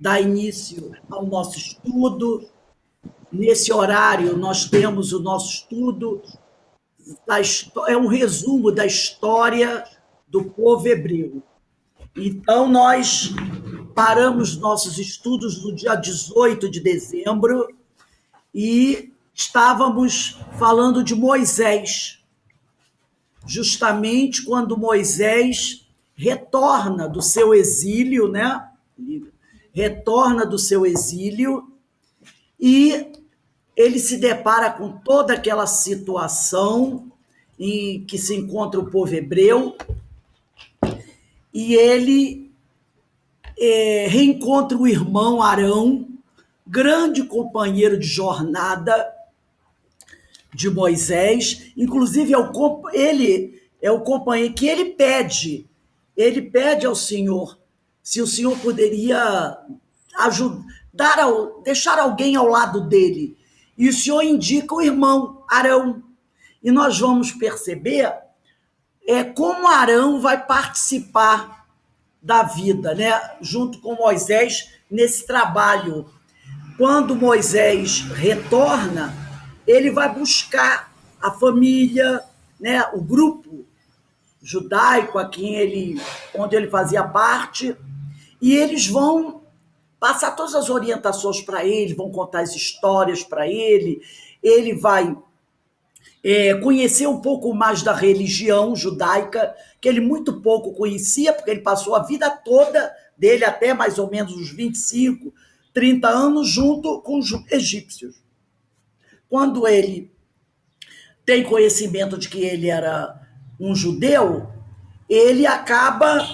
dar início ao nosso estudo. Nesse horário, nós temos o nosso estudo, é um resumo da história do povo hebreu. Então, nós paramos nossos estudos no dia 18 de dezembro e estávamos falando de Moisés, justamente quando Moisés retorna do seu exílio, né? Retorna do seu exílio e ele se depara com toda aquela situação em que se encontra o povo hebreu e ele reencontra o irmão Arão, grande companheiro de jornada de Moisés, inclusive ele é o companheiro que ele pede ao Senhor se o Senhor poderia deixar alguém ao lado dele. E o Senhor indica o irmão Arão. E nós vamos perceber como Arão vai participar da vida, né? Junto com Moisés nesse trabalho. Quando Moisés retorna, ele vai buscar a família, né? O grupo judaico onde ele fazia parte, e eles vão passar todas as orientações para ele, vão contar as histórias para ele vai conhecer um pouco mais da religião judaica, que ele muito pouco conhecia, porque ele passou a vida toda dele até mais ou menos uns 25, 30 anos junto com os egípcios. Quando ele tem conhecimento de que ele era um judeu, ele acaba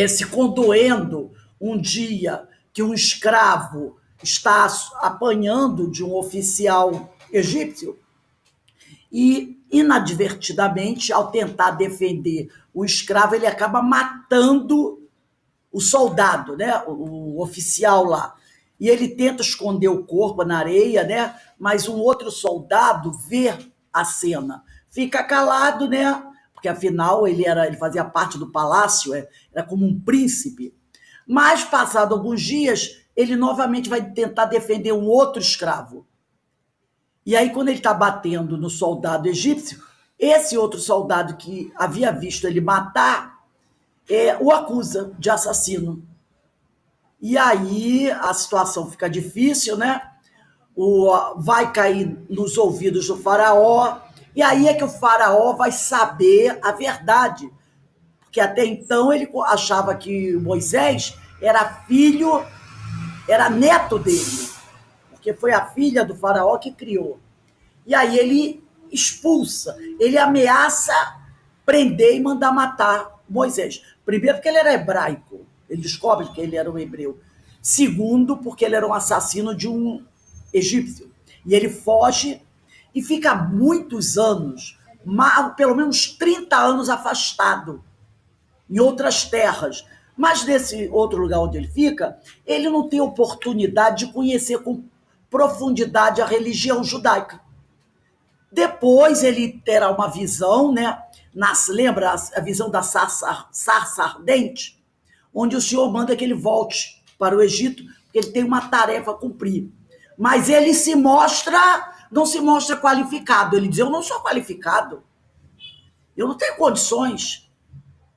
se condoendo um dia que um escravo está apanhando de um oficial egípcio e, inadvertidamente, ao tentar defender o escravo, ele acaba matando o soldado, né? O oficial lá. E ele tenta esconder o corpo na areia, né? Mas um outro soldado vê a cena, fica calado, né? Porque afinal ele fazia parte do palácio, era como um príncipe. Mas, passado alguns dias, ele novamente vai tentar defender um outro escravo. E aí, quando ele está batendo no soldado egípcio, esse outro soldado que havia visto ele matar o acusa de assassino. E aí a situação fica difícil, né? Vai cair nos ouvidos do faraó, e aí é que o faraó vai saber a verdade. Porque até então ele achava que Moisés era neto dele, porque foi a filha do faraó que criou. E aí ele expulsa, ele ameaça prender e mandar matar Moisés. Primeiro, porque ele era hebraico, ele descobre que ele era um hebreu. Segundo, porque ele era um assassino de um egípcio. E ele foge e fica muitos anos, pelo menos 30 anos afastado, em outras terras. Mas nesse outro lugar onde ele fica, ele não tem oportunidade de conhecer com profundidade a religião judaica. Depois ele terá uma visão, né? Lembra a visão da sarça ardente? Onde o Senhor manda que ele volte para o Egito, porque ele tem uma tarefa a cumprir. Mas ele não se mostra qualificado. Ele diz, eu não sou qualificado. Eu não tenho condições.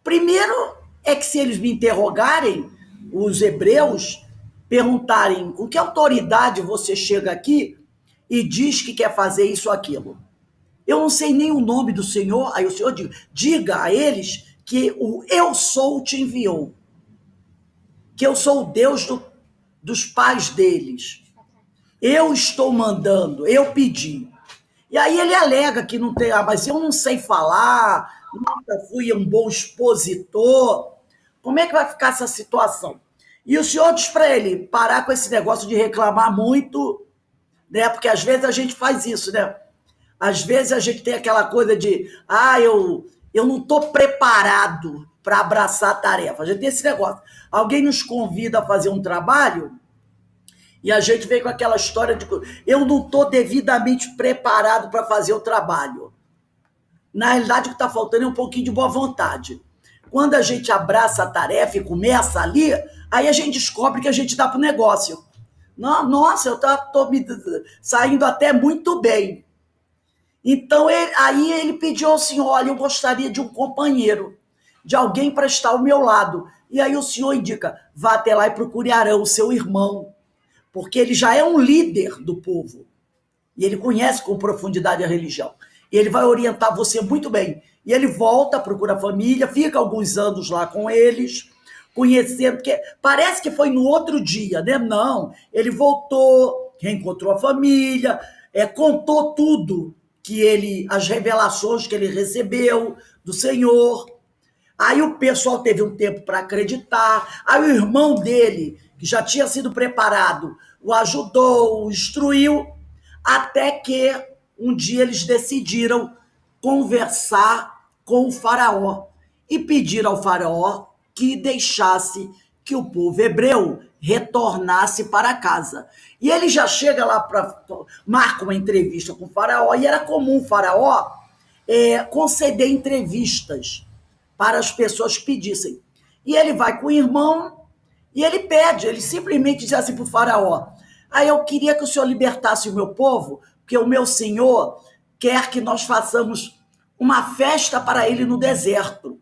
Primeiro é que se eles me interrogarem, os hebreus, perguntarem com que autoridade você chega aqui e diz que quer fazer isso ou aquilo. Eu não sei nem o nome do Senhor, aí o Senhor diga a eles que o eu sou te enviou, que eu sou o Deus dos pais deles. Eu estou mandando, eu pedi. E aí ele alega que não tem, mas eu não sei falar, nunca fui um bom expositor. Como é que vai ficar essa situação? E o Senhor diz para ele parar com esse negócio de reclamar muito, né? Porque às vezes a gente faz isso, né? Às vezes a gente tem aquela coisa de eu não estou preparado para abraçar a tarefa. A gente tem esse negócio. Alguém nos convida a fazer um trabalho e a gente vem com aquela história de eu não estou devidamente preparado para fazer o trabalho. Na realidade, o que está faltando é um pouquinho de boa vontade. Quando a gente abraça a tarefa e começa ali, Aí a gente descobre que a gente dá para o negócio. Nossa, eu estou me saindo até muito bem. Então, aí ele pediu assim, olha, eu gostaria de um companheiro, de alguém para estar ao meu lado. E aí o senhor indica, vá até lá e procure Arão, seu irmão, porque ele já é um líder do povo. E ele conhece com profundidade a religião. E ele vai orientar você muito bem. E ele volta, procura a família, fica alguns anos lá com eles, conhecendo, porque parece que foi no outro dia, né? Não, ele voltou, reencontrou a família, contou tudo as revelações que ele recebeu do Senhor. Aí o pessoal teve um tempo para acreditar. Aí o irmão dele, que já tinha sido preparado, o ajudou, o instruiu, até que um dia eles decidiram conversar com o faraó e pedir ao faraó que deixasse que o povo hebreu retornasse para casa. E ele já chega lá marca uma entrevista com o faraó, e era comum o faraó conceder entrevistas para as pessoas que pedissem. E ele vai com o irmão e ele pede, ele simplesmente diz assim para o faraó, aí eu queria que o senhor libertasse o meu povo, porque o meu senhor quer que nós façamos uma festa para ele no deserto.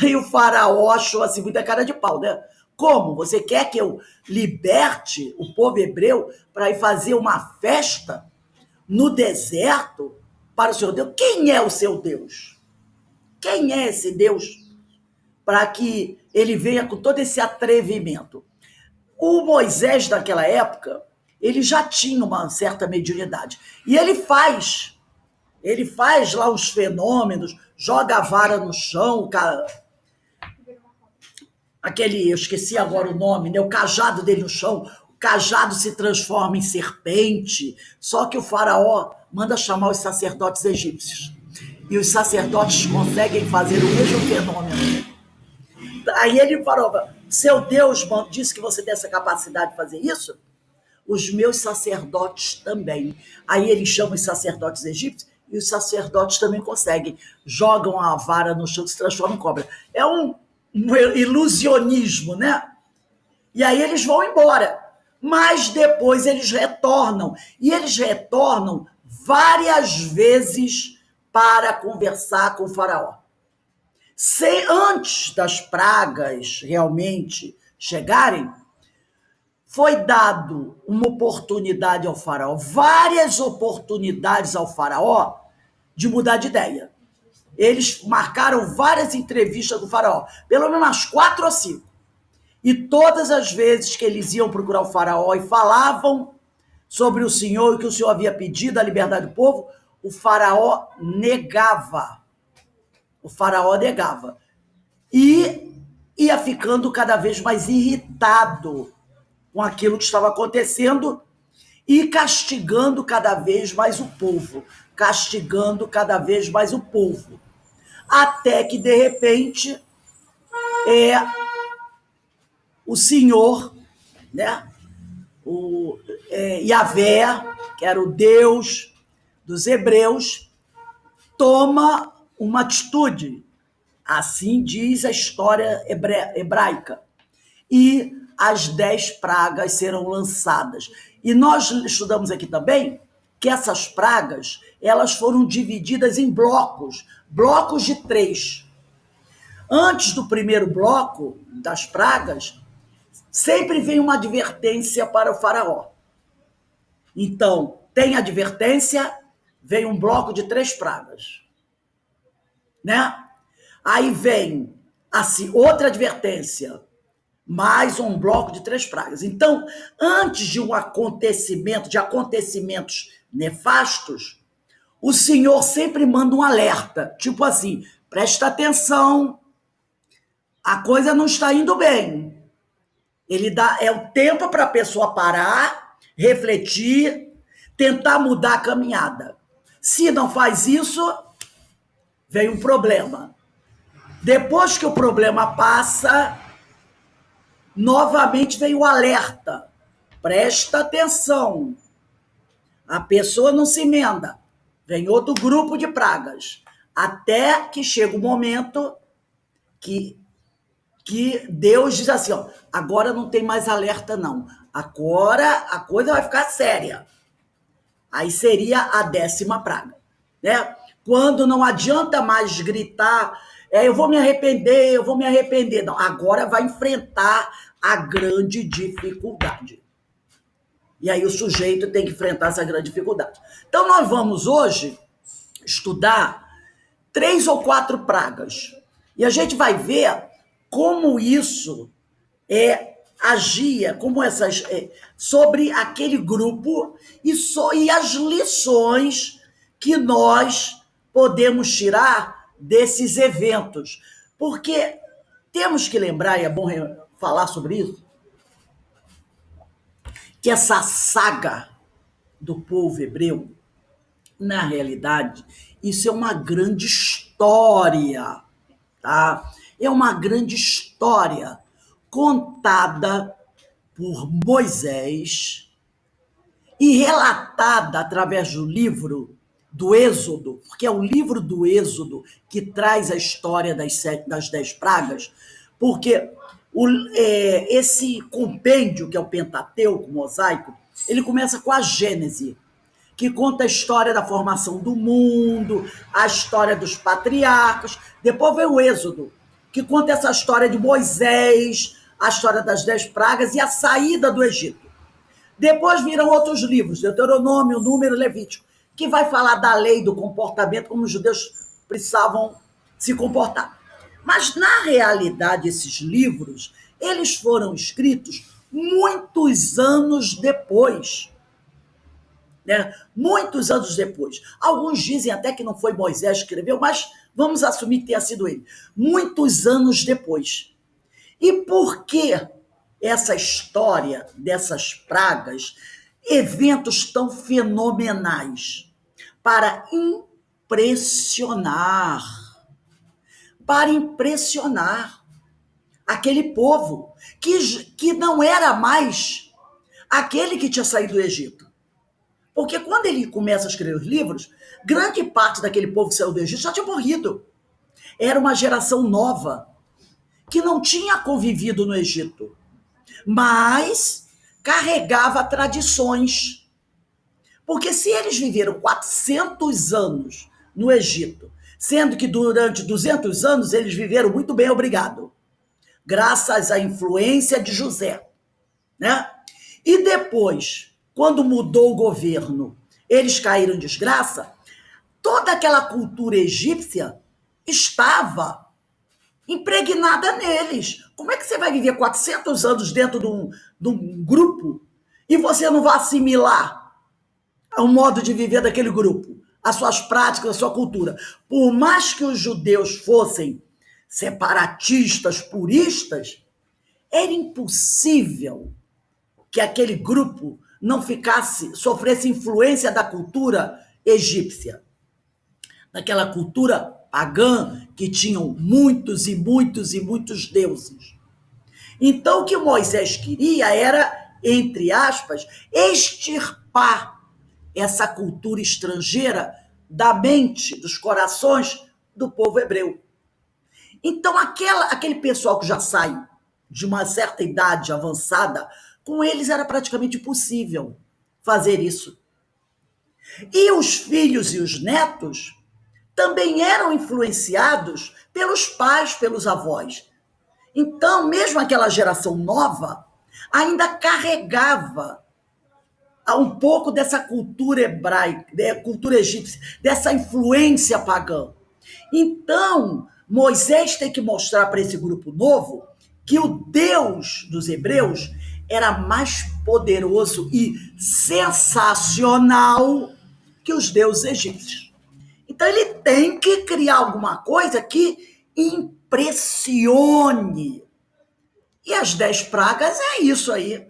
Aí o faraó achou assim muita cara de pau, né? Como? Você quer que eu liberte o povo hebreu para ir fazer uma festa no deserto para o seu Deus? Quem é o seu Deus? Quem é esse Deus para que ele venha com todo esse atrevimento? O Moisés daquela época, ele já tinha uma certa mediunidade. E ele faz lá os fenômenos, joga a vara no chão, eu esqueci agora o nome, né? O cajado dele no chão, o cajado se transforma em serpente, só que o faraó manda chamar os sacerdotes egípcios. E os sacerdotes conseguem fazer o mesmo fenômeno. Aí ele falou, seu Deus disse que você tem essa capacidade de fazer isso? Os meus sacerdotes também. Aí ele chama os sacerdotes egípcios e os sacerdotes também conseguem. Jogam a vara no chão e se transformam em cobra. É um ilusionismo, né? E aí eles vão embora. Mas depois eles retornam. E eles retornam várias vezes para conversar com o faraó. Antes das pragas realmente chegarem, foi dado uma oportunidade ao faraó, várias oportunidades ao faraó de mudar de ideia. Eles marcaram várias entrevistas do faraó, pelo menos umas 4 ou 5. E todas as vezes que eles iam procurar o faraó e falavam sobre o Senhor e que o Senhor havia pedido a liberdade do povo, o faraó negava. O faraó negava. E ia ficando cada vez mais irritado com aquilo que estava acontecendo e castigando cada vez mais o povo. Castigando cada vez mais o povo. Até que, de repente, o Senhor, né? O Yahvé, que era o Deus dos hebreus, toma uma atitude. Assim diz a história hebraica. E as 10 pragas serão lançadas. E nós estudamos aqui também que essas pragas, elas foram divididas em blocos de 3. Antes do primeiro bloco das pragas, sempre vem uma advertência para o faraó. Então, tem advertência, vem um bloco de 3 pragas. Né? Aí vem assim, outra advertência, mais um bloco de 3 pragas. Então, antes de acontecimentos nefastos, o Senhor sempre manda um alerta, tipo assim, presta atenção, a coisa não está indo bem. Ele dá o tempo para a pessoa parar, refletir, tentar mudar a caminhada. Se não faz isso, vem um problema. Depois que o problema passa, novamente vem o alerta. Presta atenção. A pessoa não se emenda. Vem outro grupo de pragas. Até que chega o momento que que Deus diz assim, ó, agora não tem mais alerta não, agora a coisa vai ficar séria. Aí seria a 10ª praga, né? Quando não adianta mais gritar, eu vou me arrepender, eu vou me arrepender. Não, agora vai enfrentar a grande dificuldade. E aí o sujeito tem que enfrentar essa grande dificuldade. Então nós vamos hoje estudar 3 ou 4 pragas. E a gente vai ver como isso agia, como essas sobre aquele grupo e as lições que nós podemos tirar desses eventos. Porque temos que lembrar, e é bom falar sobre isso, que essa saga do povo hebreu, na realidade, isso é uma grande história, tá? É uma grande história contada por Moisés e relatada através do livro do Êxodo, porque é o livro do Êxodo que traz a história das 10 pragas, porque esse compêndio, que é o Pentateuco mosaico, ele começa com a Gênese, que conta a história da formação do mundo, a história dos patriarcas. Depois vem o Êxodo, que conta essa história de Moisés, a história das 10 pragas e a saída do Egito. Depois viram outros livros, Deuteronômio, Número, Levítico, que vai falar da lei, do comportamento, como os judeus precisavam se comportar. Mas, na realidade, esses livros, eles foram escritos muitos anos depois. Né? Muitos anos depois. Alguns dizem até que não foi Moisés que escreveu, mas vamos assumir que tenha sido ele. Muitos anos depois. E por que essa história dessas pragas, eventos tão fenomenais? Para impressionar aquele povo que não era mais aquele que tinha saído do Egito. Porque quando ele começa a escrever os livros, grande parte daquele povo que saiu do Egito já tinha morrido. Era uma geração nova, que não tinha convivido no Egito, mas carregava tradições. Porque se eles viveram 400 anos no Egito, sendo que durante 200 anos eles viveram muito bem, obrigado, graças à influência de José, né? E depois, quando mudou o governo, eles caíram em desgraça, toda aquela cultura egípcia estava impregnada neles. Como é que você vai viver 400 anos dentro de um grupo e você não vai assimilar o modo de viver daquele grupo, as suas práticas, a sua cultura? Por mais que os judeus fossem separatistas, puristas, era impossível que aquele grupo não sofresse influência da cultura egípcia, daquela cultura pagã que tinham muitos e muitos e muitos deuses. Então, o que Moisés queria era, entre aspas, extirpar essa cultura estrangeira da mente, dos corações do povo hebreu. Então, aquele pessoal que já sai de uma certa idade avançada, com eles era praticamente impossível fazer isso. E os filhos e os netos também eram influenciados pelos pais, pelos avós. Então, mesmo aquela geração nova ainda carregava um pouco dessa cultura hebraica, cultura egípcia, dessa influência pagã. Então, Moisés tem que mostrar para esse grupo novo que o Deus dos hebreus era mais poderoso e sensacional que os deuses egípcios. Então ele tem que criar alguma coisa que impressione. E as 10 pragas é isso aí.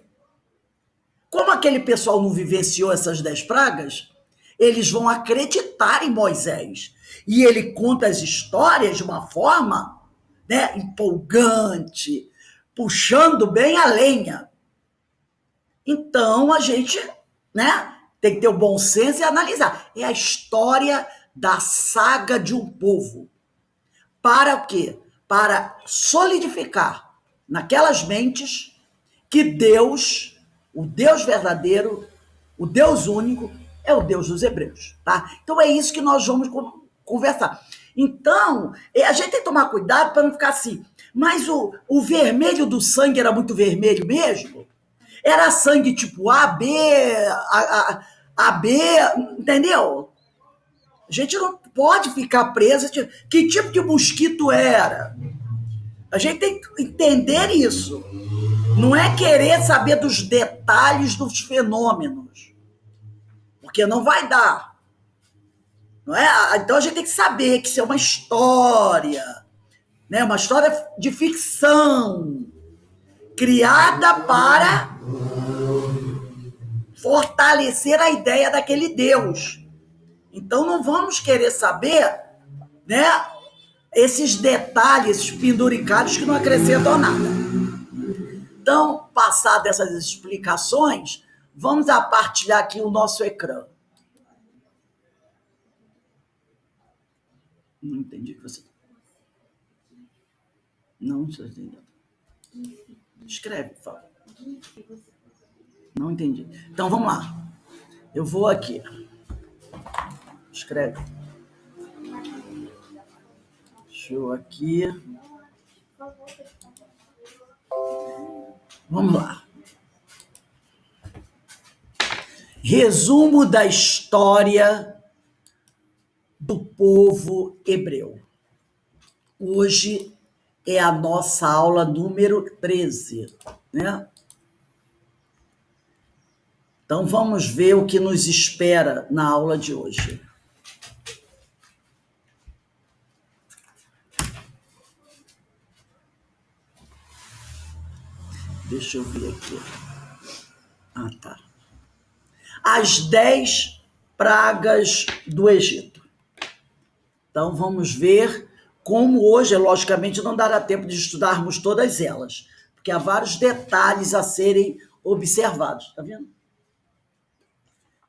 Como aquele pessoal não vivenciou essas 10 pragas, eles vão acreditar em Moisés. E ele conta as histórias de uma forma, né, empolgante, puxando bem a lenha. Então a gente, né, tem que ter o bom senso e analisar. É a história da saga de um povo. Para o quê? para solidificar naquelas mentes que Deus, o Deus verdadeiro, o Deus único, é o Deus dos hebreus, tá? Então é isso que nós vamos conversar. Então, a gente tem que tomar cuidado para não ficar assim, mas o vermelho do sangue era muito vermelho mesmo? Era sangue tipo AB, AB, entendeu? A gente não pode ficar preso. Que tipo de mosquito era? A gente tem que entender isso. Não é querer saber dos detalhes dos fenômenos, porque não vai dar. Não é? Então a gente tem que saber que isso é uma história, né? Uma história de ficção, criada para fortalecer a ideia daquele Deus. Então não vamos querer saber, né, esses detalhes, esses penduricalhos que não acrescentam nada. Então, passadas essas explicações, vamos a partilhar aqui o nosso ecrã. Não entendi o que você... Não estou entendendo. Escreve, por favor. Não entendi. Então, vamos lá. Eu vou aqui. Escreve. Deixa eu aqui. Vamos lá. Resumo da história do povo hebreu. Hoje é a nossa aula número 13, né? Então vamos ver o que nos espera na aula de hoje. Deixa eu ver aqui. Ah, tá. As 10 pragas do Egito. Então vamos ver como hoje, logicamente, não dará tempo de estudarmos todas elas, porque há vários detalhes a serem observados. Tá vendo?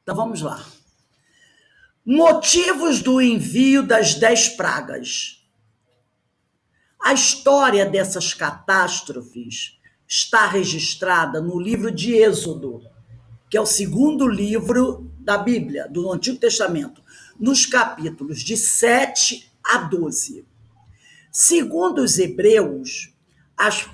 Então vamos lá. Motivos do envio das 10 pragas. A história dessas catástrofes está registrada no livro de Êxodo, que é o segundo livro da Bíblia, do Antigo Testamento, nos capítulos de 7 a 12. Segundo os hebreus, as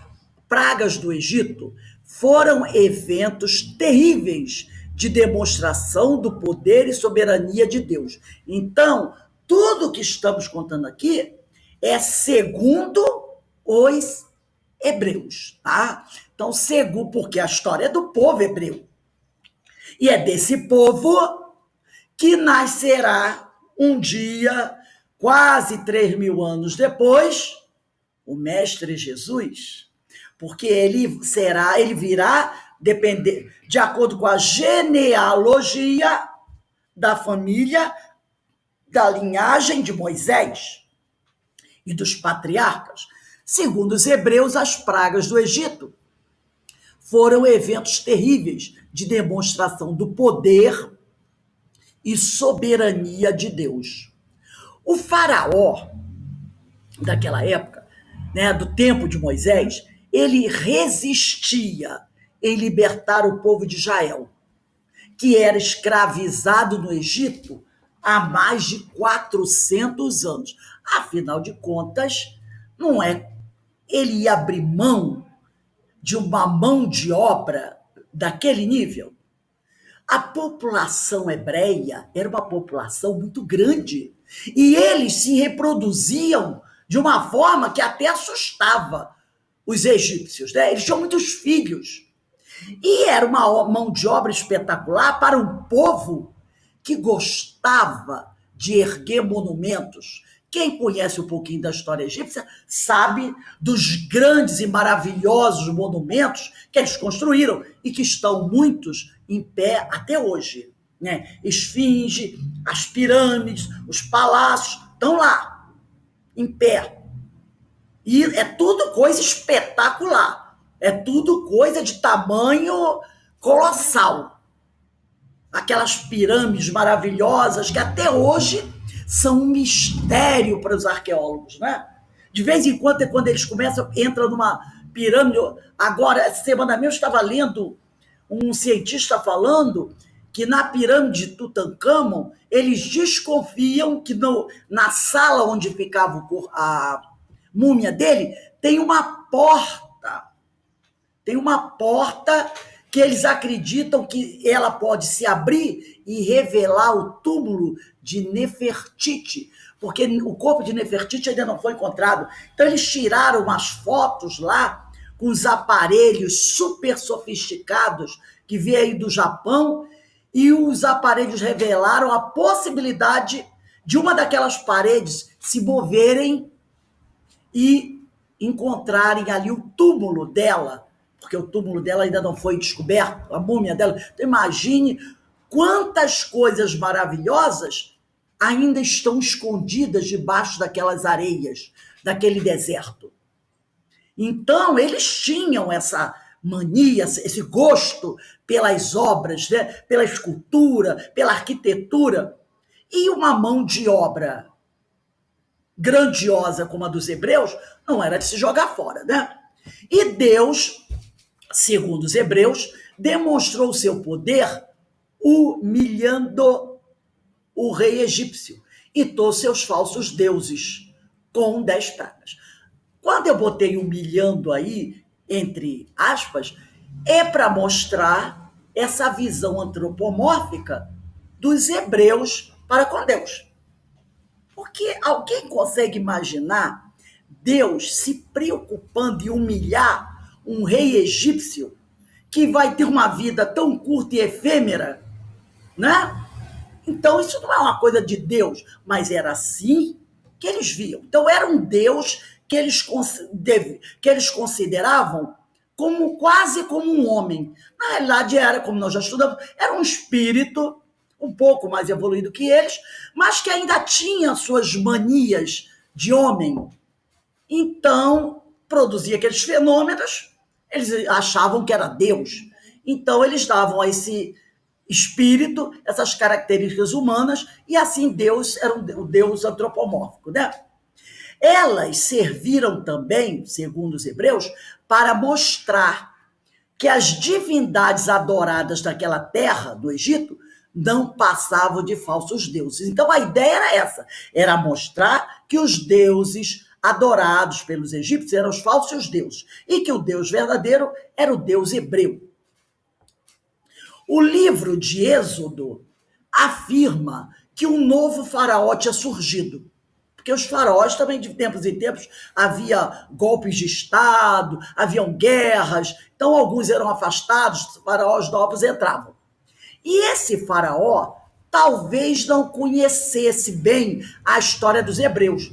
pragas do Egito foram eventos terríveis de demonstração do poder e soberania de Deus. Então, tudo que estamos contando aqui é segundo os hebreus, tá? Então, segundo, porque a história é do povo hebreu. E é desse povo que nascerá um dia, quase 3.000 anos depois, o Mestre Jesus, porque ele virá depender, de acordo com a genealogia da família, da linhagem de Moisés e dos patriarcas. Segundo os hebreus, as pragas do Egito foram eventos terríveis de demonstração do poder e soberania de Deus. O faraó daquela época, né, do tempo de Moisés, ele resistia em libertar o povo de Israel, que era escravizado no Egito há mais de 400 anos. Afinal de contas, não é ele ia abrir mão de uma mão de obra daquele nível? A população hebreia era uma população muito grande e eles se reproduziam de uma forma que até assustava os egípcios, né? Eles tinham muitos filhos e era uma mão de obra espetacular para um povo que gostava de erguer monumentos. Quem conhece um pouquinho da história egípcia sabe dos grandes e maravilhosos monumentos que eles construíram e que estão muitos em pé até hoje, né? Esfinge, as pirâmides, os palácios estão lá, em pé. E é tudo coisa espetacular, é tudo coisa de tamanho colossal. Aquelas pirâmides maravilhosas que até hoje são um mistério para os arqueólogos, né? De vez em quando eles começam, entram numa pirâmide. Agora, essa semana mesmo, eu estava lendo um cientista falando que na pirâmide de Tutancâmon, eles desconfiam que na sala onde ficava a múmia dele, tem uma porta. Tem uma porta que eles acreditam que ela pode se abrir e revelar o túmulo de Nefertiti, porque o corpo de Nefertiti ainda não foi encontrado. Então eles tiraram umas fotos lá com os aparelhos super sofisticados que veio do Japão, e os aparelhos revelaram a possibilidade de uma daquelas paredes se moverem e encontrarem ali o túmulo dela, porque o túmulo dela ainda não foi descoberto, a múmia dela. Então imagine quantas coisas maravilhosas ainda estão escondidas debaixo daquelas areias, daquele deserto. Então, eles tinham essa mania, esse gosto pelas obras, né? Pela escultura, pela arquitetura, e uma mão de obra grandiosa como a dos hebreus não era de se jogar fora, né? E Deus, segundo os hebreus, demonstrou seu poder humilhando o rei egípcio e todos seus falsos deuses com 10 pragas. Quando eu botei humilhando aí, entre aspas, é para mostrar essa visão antropomórfica dos hebreus para com Deus. Porque alguém consegue imaginar Deus se preocupando em humilhar um rei egípcio que vai ter uma vida tão curta e efêmera, né? Então, isso não é uma coisa de Deus, mas era assim que eles viam. Então, era um Deus que eles consideravam como quase como um homem. Na realidade, era, como nós já estudamos, era um espírito um pouco mais evoluído que eles, mas que ainda tinha suas manias de homem. Então, produzia aqueles fenômenos, eles achavam que era Deus. Então, eles davam a esse espírito essas características humanas, e assim Deus era um Deus antropomórfico, né? Elas serviram também, segundo os hebreus, para mostrar que as divindades adoradas naquela terra do Egito não passavam de falsos deuses. Então a ideia era essa, era mostrar que os deuses adorados pelos egípcios eram os falsos deuses e que o Deus verdadeiro era o Deus hebreu. O livro de Êxodo afirma que um novo faraó tinha surgido. Porque os faraós também, de tempos em tempos, havia golpes de Estado, haviam guerras, então alguns eram afastados, faraós novos entravam. E esse faraó talvez não conhecesse bem a história dos hebreus,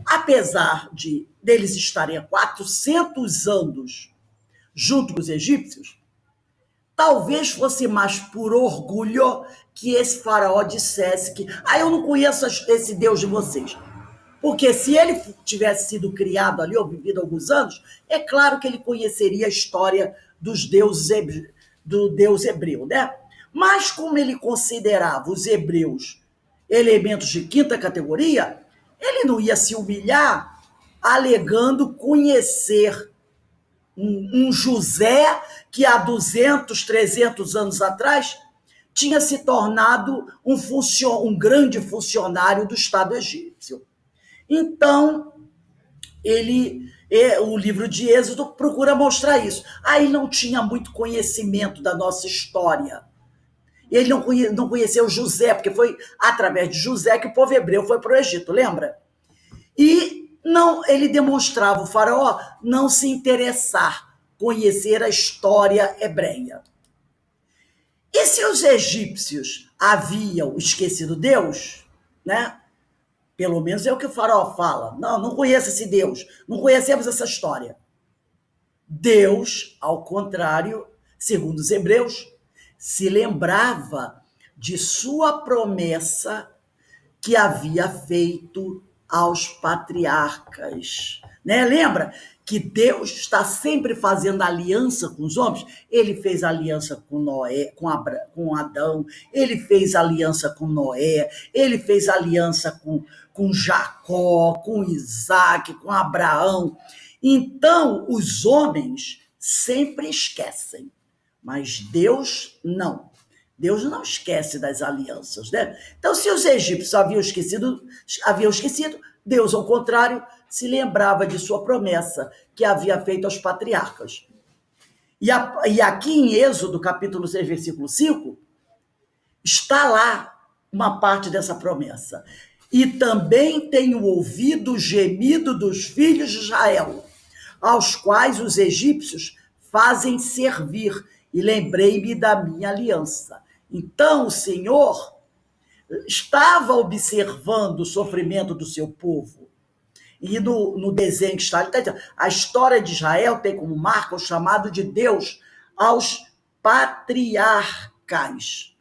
apesar deles estarem há 400 anos junto com os egípcios. Talvez fosse mais por orgulho que esse faraó dissesse que eu não conheço esse Deus de vocês. Porque se ele tivesse sido criado ali ou vivido alguns anos, é claro que ele conheceria a história dos deuses do Deus hebreu, né? Mas como ele considerava os hebreus elementos de quinta categoria, ele não ia se humilhar alegando conhecer um José que há 200, 300 anos atrás tinha se tornado um grande funcionário do Estado egípcio. Então, o livro de Êxodo procura mostrar isso. Aí não tinha muito conhecimento da nossa história. Ele não conheceu José, porque foi através de José que o povo hebreu foi para o Egito, lembra? E não, ele demonstrava, o faraó, não se interessar, conhecer a história hebreia. E se os egípcios haviam esquecido Deus, né? Pelo menos é o que o faraó fala. Não conheço esse Deus, não conhecemos essa história. Deus, ao contrário, segundo os hebreus, se lembrava de sua promessa que havia feito aos patriarcas, né? Lembra que Deus está sempre fazendo aliança com os homens? Ele fez aliança com Noé, com Adão, ele fez aliança com Noé, ele fez aliança com Jacó, com Isaac, com Abraão. Então, os homens sempre esquecem, mas Deus não. Deus não esquece das alianças, né? Então, se os egípcios haviam esquecido, Deus, ao contrário, se lembrava de sua promessa que havia feito aos patriarcas. E aqui em Êxodo, capítulo 6, versículo 5, está lá uma parte dessa promessa. E também tenho ouvido o gemido dos filhos de Israel, aos quais os egípcios fazem servir, e lembrei-me da minha aliança. Então o Senhor estava observando o sofrimento do seu povo. E no desenho que está ali, a história de Israel tem como marca o chamado de Deus aos patriarcas.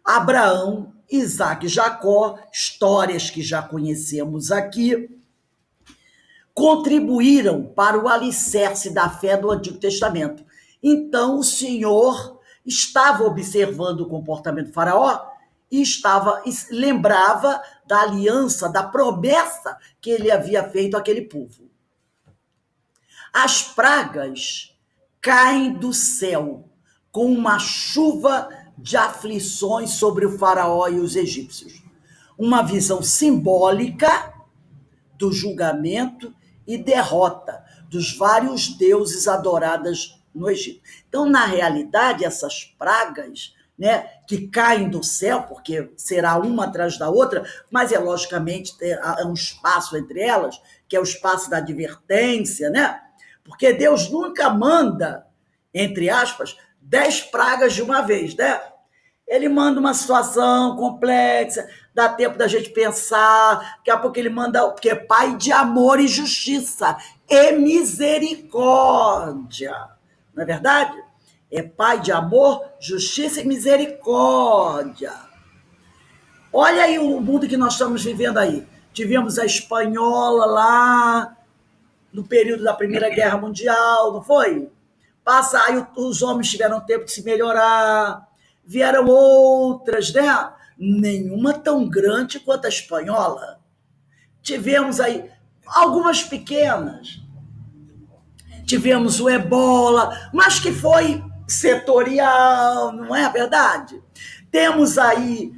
Abraão, Isaac e Jacó, histórias que já conhecemos aqui, contribuíram para o alicerce da fé do Antigo Testamento. Então o Senhor estava observando o comportamento do faraó e lembrava da aliança, da promessa que ele havia feito àquele povo. As pragas caem do céu com uma chuva de aflições sobre o faraó e os egípcios. Uma visão simbólica do julgamento e derrota dos vários deuses adorados no Egito. Então, na realidade, essas pragas, né, que caem do céu, porque será uma atrás da outra, mas logicamente há um espaço entre elas, que é o espaço da advertência, né? Porque Deus nunca manda, entre aspas, 10 pragas de uma vez, né? Ele manda uma situação complexa, dá tempo da gente pensar, daqui a pouco ele manda, porque é pai de amor e justiça, e misericórdia, não é verdade? É pai de amor, justiça e misericórdia. Olha aí o mundo que nós estamos vivendo aí. Tivemos a espanhola lá, no período da Primeira Guerra Mundial, não foi? Aí os homens tiveram tempo de se melhorar, vieram outras, né? Nenhuma tão grande quanto a espanhola. Tivemos aí algumas pequenas. Tivemos o ebola, mas que foi setorial, não é verdade? Temos aí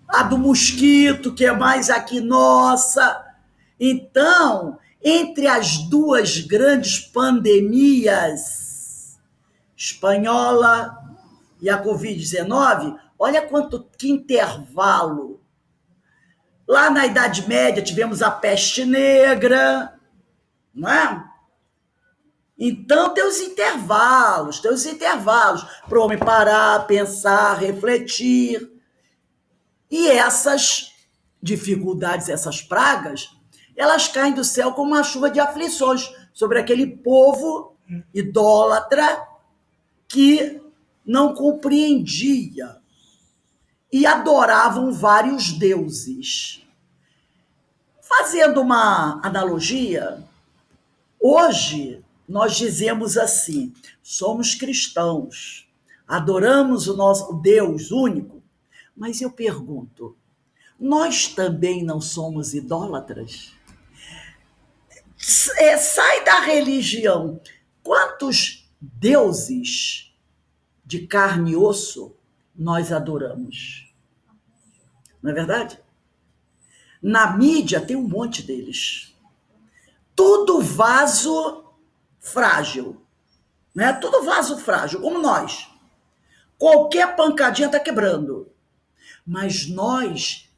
a do mosquito, que é mais aqui nossa. Então, entre as duas grandes pandemias, espanhola e a Covid-19, olha que intervalo. Lá na Idade Média tivemos a peste negra, não é? Então tem os intervalos para o homem parar, pensar, refletir. E essas dificuldades, essas pragas, elas caem do céu como uma chuva de aflições sobre aquele povo idólatra que não compreendia e adoravam vários deuses. Fazendo uma analogia, hoje nós dizemos assim, somos cristãos, adoramos o nosso Deus único, mas eu pergunto, nós também não somos idólatras? Sai da religião. Quantos deuses de carne e osso nós adoramos? Não é verdade? Na mídia tem um monte deles. Tudo vaso frágil, né? Tudo vaso frágil, como nós. Qualquer pancadinha está quebrando. Mas nós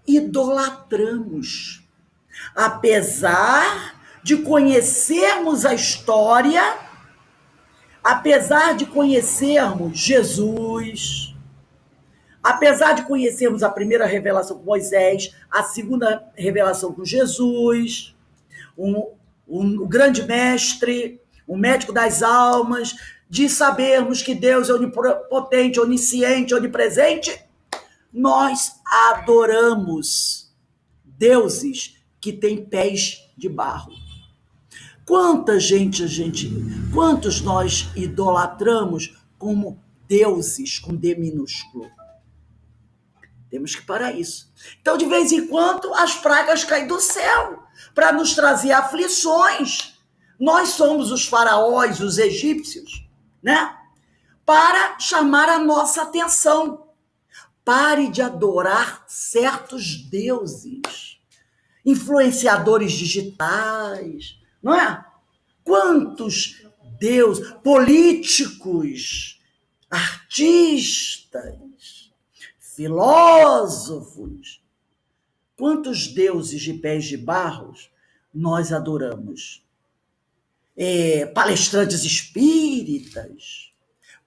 idolatramos. Apesar de conhecermos a história, apesar de conhecermos Jesus, apesar de conhecermos a primeira revelação com Moisés, a segunda revelação com Jesus, o grande mestre, o médico das almas, de sabermos que Deus é onipotente, onisciente, onipresente, nós adoramos deuses que têm pés de barro. Quantos nós idolatramos como deuses com D minúsculo? Temos que parar isso. Então, de vez em quando, as pragas caem do céu para nos trazer aflições. Nós somos os faraós, os egípcios, né? Para chamar a nossa atenção. Pare de adorar certos deuses, influenciadores digitais, não é? Quantos deuses, políticos, artistas, filósofos, quantos deuses de pés de barros nós adoramos? Palestrantes espíritas,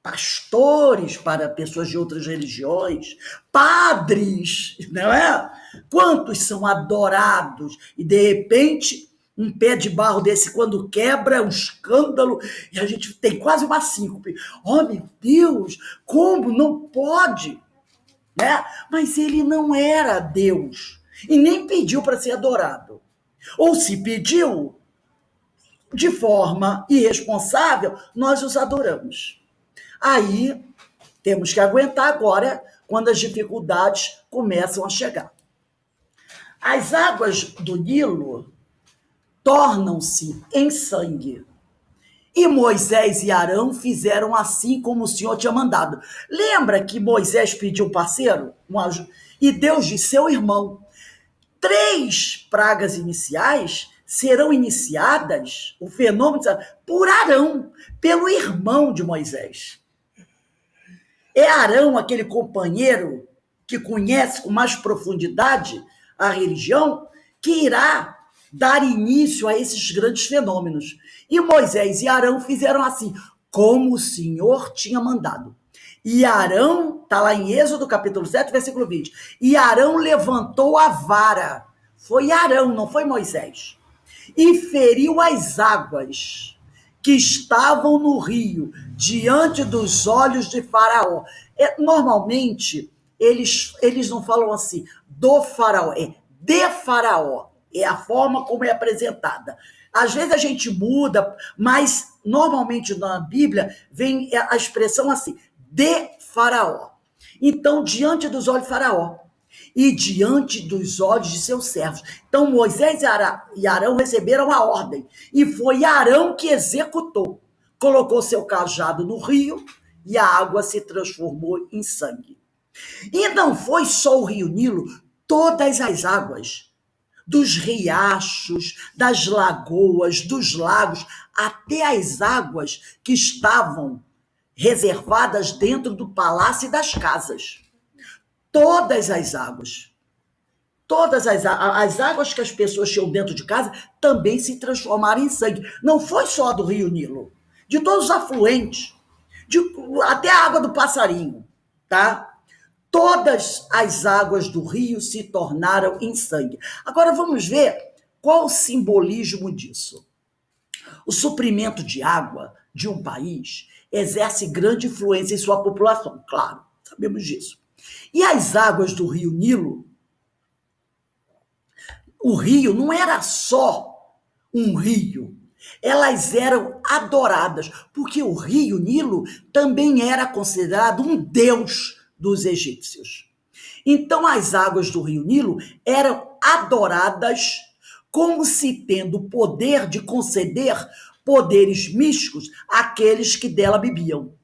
pastores para pessoas de outras religiões, padres, não é? Quantos são adorados e, de repente, um pé de barro desse, quando quebra, é um escândalo, e a gente tem quase uma síncope. Oh, meu Deus, como? Não pode, né? Mas ele não era Deus e nem pediu para ser adorado. Ou se pediu, de forma irresponsável, nós os adoramos. Aí temos que aguentar agora quando as dificuldades começam a chegar. As águas do Nilo tornam-se em sangue. E Moisés e Arão fizeram assim como o Senhor tinha mandado. Lembra que Moisés pediu um parceiro? E Deus disse, seu irmão, 3 pragas iniciais serão iniciadas, o fenômeno, por Arão, pelo irmão de Moisés. É Arão aquele companheiro que conhece com mais profundidade a religião, que irá dar início a esses grandes fenômenos. E Moisés e Arão fizeram assim, como o Senhor tinha mandado. E Arão, está lá em Êxodo capítulo 7, versículo 20, e Arão levantou a vara, foi Arão, não foi Moisés, e feriu as águas que estavam no rio, diante dos olhos de Faraó. Normalmente, eles não falam assim, do Faraó, é de Faraó. É a forma como é apresentada. Às vezes a gente muda, mas normalmente na Bíblia vem a expressão assim, de Faraó. Então, diante dos olhos de Faraó e diante dos olhos de seus servos. Então, Moisés e Arão receberam a ordem e foi Arão que executou. Colocou seu cajado no rio e a água se transformou em sangue. E não foi só o rio Nilo, todas as águas dos riachos, das lagoas, dos lagos, até as águas que estavam reservadas dentro do palácio e das casas. Todas as águas. As águas que as pessoas tinham dentro de casa também se transformaram em sangue. Não foi só do rio Nilo, de todos os afluentes, até a água do passarinho, tá? Todas as águas do rio se tornaram em sangue. Agora vamos ver qual o simbolismo disso. O suprimento de água de um país exerce grande influência em sua população, claro, sabemos disso. E as águas do rio Nilo, o rio não era só um rio, elas eram adoradas, porque o rio Nilo também era considerado um deus dos egípcios. Então as águas do rio Nilo eram adoradas como se tendo o poder de conceder poderes místicos àqueles que dela bebiam.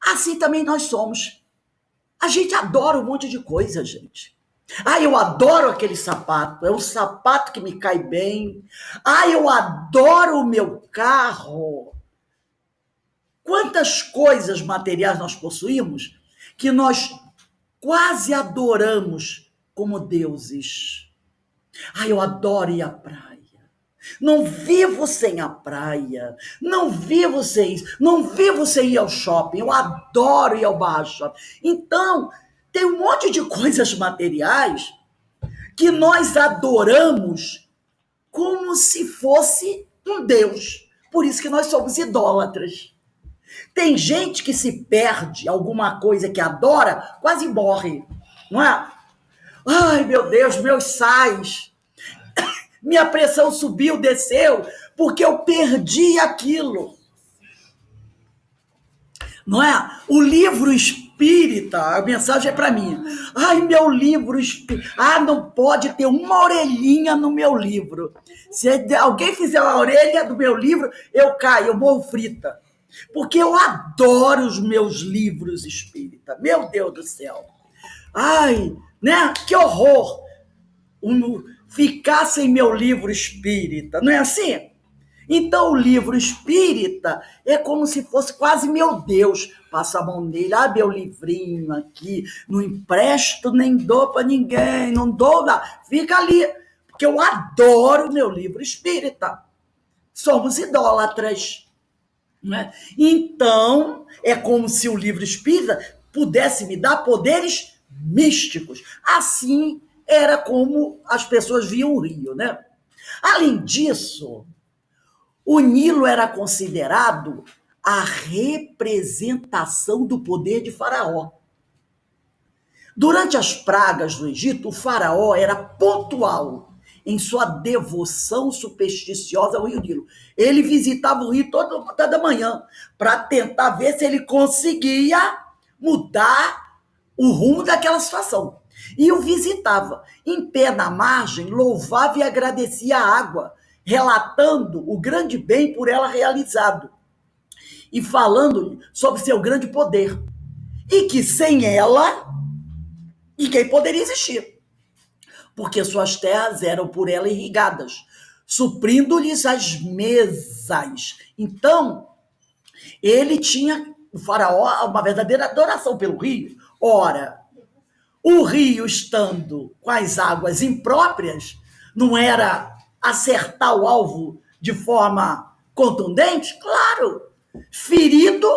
Assim também nós somos. A gente adora um monte de coisa, gente. Eu adoro aquele sapato, é um sapato que me cai bem. Eu adoro o meu carro. Quantas coisas materiais nós possuímos que nós quase adoramos como deuses. Eu adoro ir à praia. Não vivo sem a praia. Não vivo sem isso. Não vivo sem ir ao shopping. Eu adoro ir ao bar shopping. Então, tem um monte de coisas materiais que nós adoramos como se fosse um Deus. Por isso que nós somos idólatras. Tem gente que se perde alguma coisa que adora, quase morre, não é? Ai, meu Deus, meus sais, minha pressão subiu, desceu, porque eu perdi aquilo. Não é? O livro espírita, a mensagem é para mim. Ai, meu livro espírita. Ah, não pode ter uma orelhinha no meu livro. Se alguém fizer uma orelha do meu livro, eu caio, eu morro frita. Porque eu adoro os meus livros espírita. Meu Deus do céu. Ai, né? Que horror. Ficar sem meu livro espírita. Não é assim? Então, o livro espírita é como se fosse quase meu Deus. Passa a mão nele, meu livrinho aqui, não empresto nem dou para ninguém, não dou nada. Fica ali, porque eu adoro o meu livro espírita. Somos idólatras. Né? Então, é como se o livro espírita pudesse me dar poderes místicos. Assim era como as pessoas viam o Rio. Né? Além disso, o Nilo era considerado a representação do poder de Faraó. Durante as pragas do Egito, o Faraó era pontual em sua devoção supersticiosa ao Rio Nilo. Ele visitava o rio toda manhã para tentar ver se ele conseguia mudar o rumo daquela situação. E o visitava. Em pé na margem, louvava e agradecia a água, relatando o grande bem por ela realizado e falando sobre seu grande poder. E que sem ela, ninguém poderia existir, porque suas terras eram por ela irrigadas, suprindo-lhes as mesas. Então, ele tinha, o faraó, uma verdadeira adoração pelo rio. Ora, o rio estando com as águas impróprias, não era acertar o alvo de forma contundente? Claro, ferido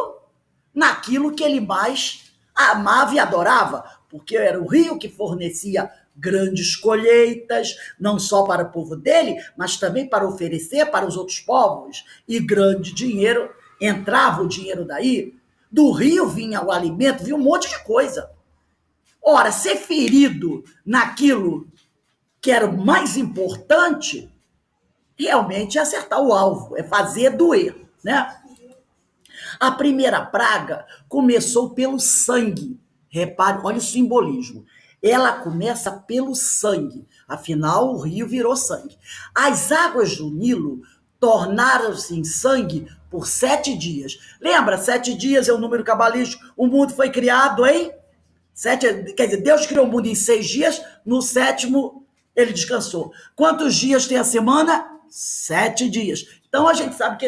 naquilo que ele mais amava e adorava, porque era o rio que fornecia grandes colheitas, não só para o povo dele, mas também para oferecer para os outros povos, e grande dinheiro, entrava o dinheiro daí, do rio vinha o alimento, vinha um monte de coisa. Ora, ser ferido naquilo que era o mais importante, realmente é acertar o alvo, é fazer doer, né? A primeira praga começou pelo sangue. Repare, olha o simbolismo. Ela começa pelo sangue. Afinal, o rio virou sangue. As águas do Nilo tornaram-se em sangue por 7 dias. Lembra? 7 dias é o número cabalístico. O mundo foi criado em 7, quer dizer, Deus criou o mundo em 6 dias, no 7º ele descansou. Quantos dias tem a semana? 7 dias. Então a gente sabe que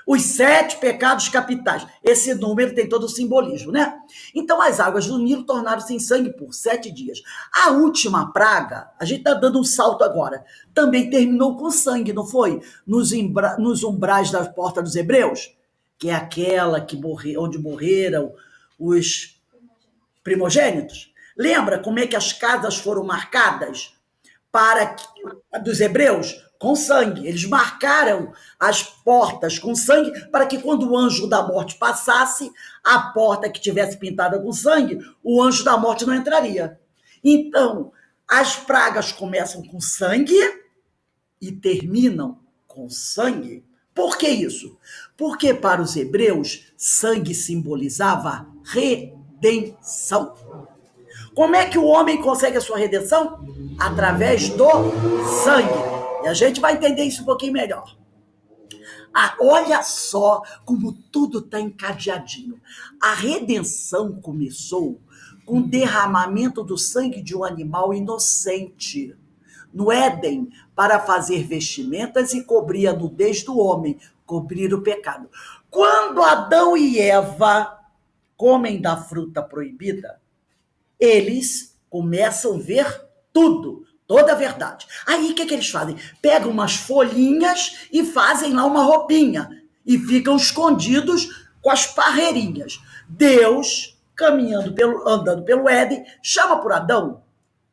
os 7 pecados capitais, esse número tem todo o simbolismo, né? Então as águas do Nilo tornaram-se em sangue por 7 dias. A última praga, a gente está dando um salto agora, também terminou com sangue, não foi? Nos umbrais da porta dos Hebreus, que é aquela que onde morreram os primogênitos. Lembra como é que as casas foram marcadas dos hebreus? Com sangue. Eles marcaram as portas com sangue para que quando o anjo da morte passasse, a porta que tivesse pintada com sangue, o anjo da morte não entraria. Então, as pragas começam com sangue e terminam com sangue. Por que isso? Porque para os hebreus, sangue simbolizava redenção. Como é que o homem consegue a sua redenção? Através do sangue. E a gente vai entender isso um pouquinho melhor. Olha só como tudo está encadeadinho. A redenção começou com o derramamento do sangue de um animal inocente no Éden para fazer vestimentas e cobrir a nudez do homem, cobrir o pecado. Quando Adão e Eva comem da fruta proibida, eles começam a ver tudo, toda a verdade. Aí o que eles fazem? Pegam umas folhinhas e fazem lá uma roupinha e ficam escondidos com as parreirinhas. Deus, andando pelo Éden, chama por Adão.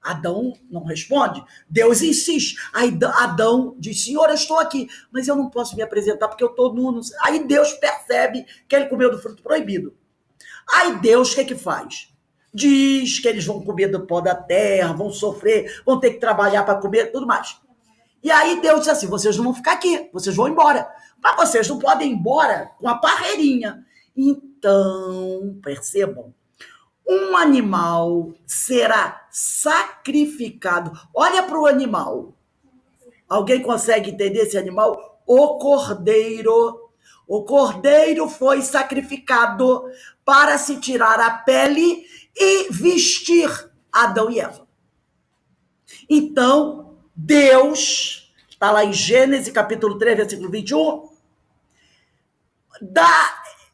Adão não responde. Deus insiste. Aí Adão diz: Senhor, eu estou aqui, mas eu não posso me apresentar porque eu estou nu. Aí Deus percebe que ele comeu do fruto proibido. Aí Deus, o que faz? Diz que eles vão comer do pó da terra, vão sofrer, vão ter que trabalhar para comer, tudo mais. E aí Deus disse assim, vocês não vão ficar aqui, vocês vão embora. Mas vocês não podem ir embora com a parreirinha. Então, percebam, um animal será sacrificado. Olha para o animal. Alguém consegue entender esse animal? O cordeiro. O cordeiro foi sacrificado para se tirar a pele e vestir Adão e Eva. Então, Deus, está lá em Gênesis capítulo 3, versículo 21,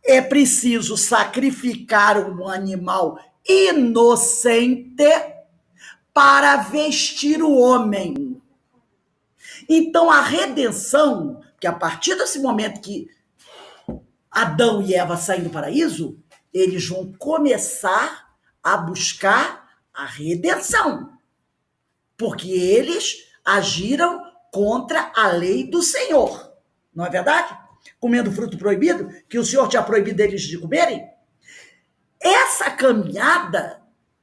é preciso sacrificar um animal inocente para vestir o homem. Então, a redenção, que a partir desse momento que Adão e Eva saem do paraíso, eles vão começar a buscar a redenção, porque eles agiram contra a lei do Senhor, não é verdade? Comendo fruto proibido, que o Senhor tinha proibido eles de comerem. Essa caminhada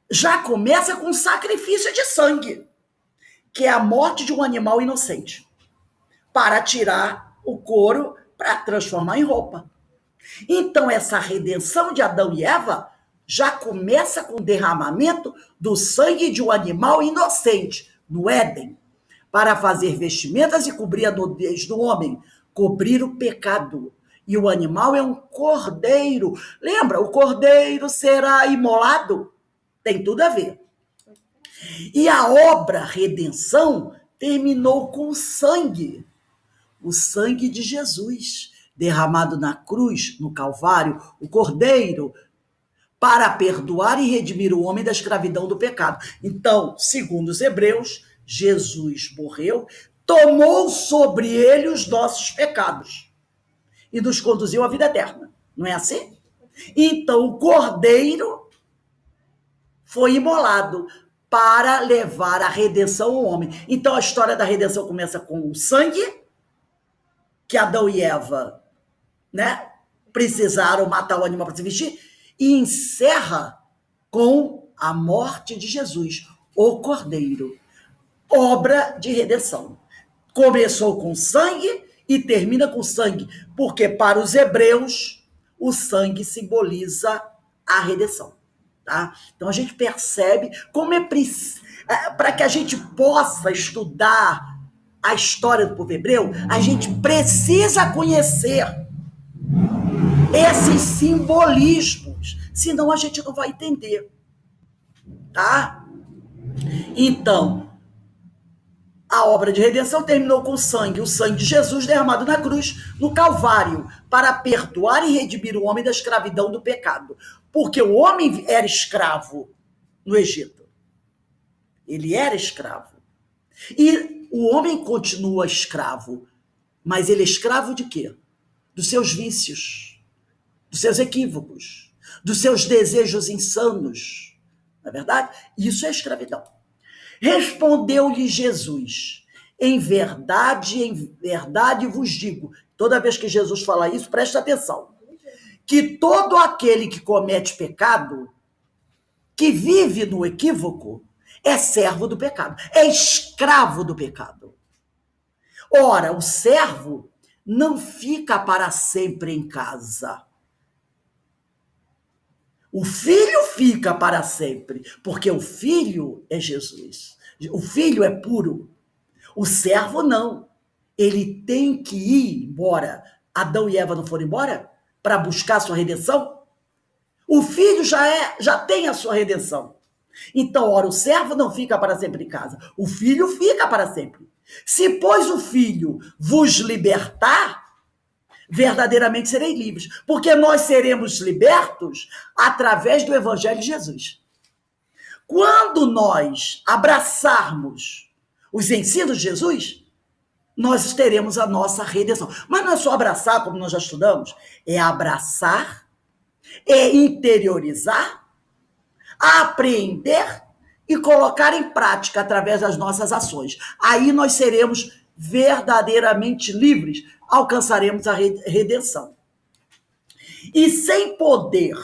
já começa com sacrifício de sangue, que é a morte de um animal inocente, para tirar o couro, para transformar em roupa. Então, essa redenção de Adão e Eva já começa com o derramamento do sangue de um animal inocente no Éden, para fazer vestimentas e cobrir a nudez do homem, cobrir o pecado. E o animal é um cordeiro. Lembra? O cordeiro será imolado. Tem tudo a ver. E a obra redenção terminou com o sangue de Jesus, derramado na cruz, no Calvário, o cordeiro, para perdoar e redimir o homem da escravidão do pecado. Então, segundo os hebreus, Jesus morreu, tomou sobre ele os nossos pecados e nos conduziu à vida eterna. Não é assim? Então, o cordeiro foi imolado para levar a redenção ao homem. Então, a história da redenção começa com o sangue, que Adão e Eva, né, precisaram matar o animal para se vestir, e encerra com a morte de Jesus, o Cordeiro. Obra de redenção. Começou com sangue e termina com sangue, porque para os hebreus o sangue simboliza a redenção. Tá? Então a gente percebe como para que a gente possa estudar a história do povo hebreu, a gente precisa conhecer esses simbolismos, senão a gente não vai entender. Tá? Então, a obra de redenção terminou com o sangue de Jesus derramado na cruz, no Calvário, para perdoar e redimir o homem da escravidão do pecado. Porque o homem era escravo no Egito. Ele era escravo. E o homem continua escravo. Mas ele é escravo de quê? Dos seus vícios, dos seus equívocos, dos seus desejos insanos. Não é verdade? Isso é escravidão. Respondeu-lhe Jesus, em verdade vos digo, toda vez que Jesus fala isso, presta atenção, que todo aquele que comete pecado, que vive no equívoco, é servo do pecado, é escravo do pecado. Ora, o servo não fica para sempre em casa. O filho fica para sempre, porque o filho é Jesus. O filho é puro. O servo não. Ele tem que ir embora. Adão e Eva não foram embora para buscar a sua redenção? O filho já tem a sua redenção. Então, ora, o servo não fica para sempre em casa. O filho fica para sempre. Se, pois, o filho vos libertar, verdadeiramente sereis livres, porque nós seremos libertos através do Evangelho de Jesus. Quando nós abraçarmos os ensinos de Jesus, nós teremos a nossa redenção. Mas não é só abraçar, como nós já estudamos, é abraçar, é interiorizar, apreender e colocar em prática através das nossas ações. Aí nós seremos verdadeiramente livres, alcançaremos a redenção. E sem poder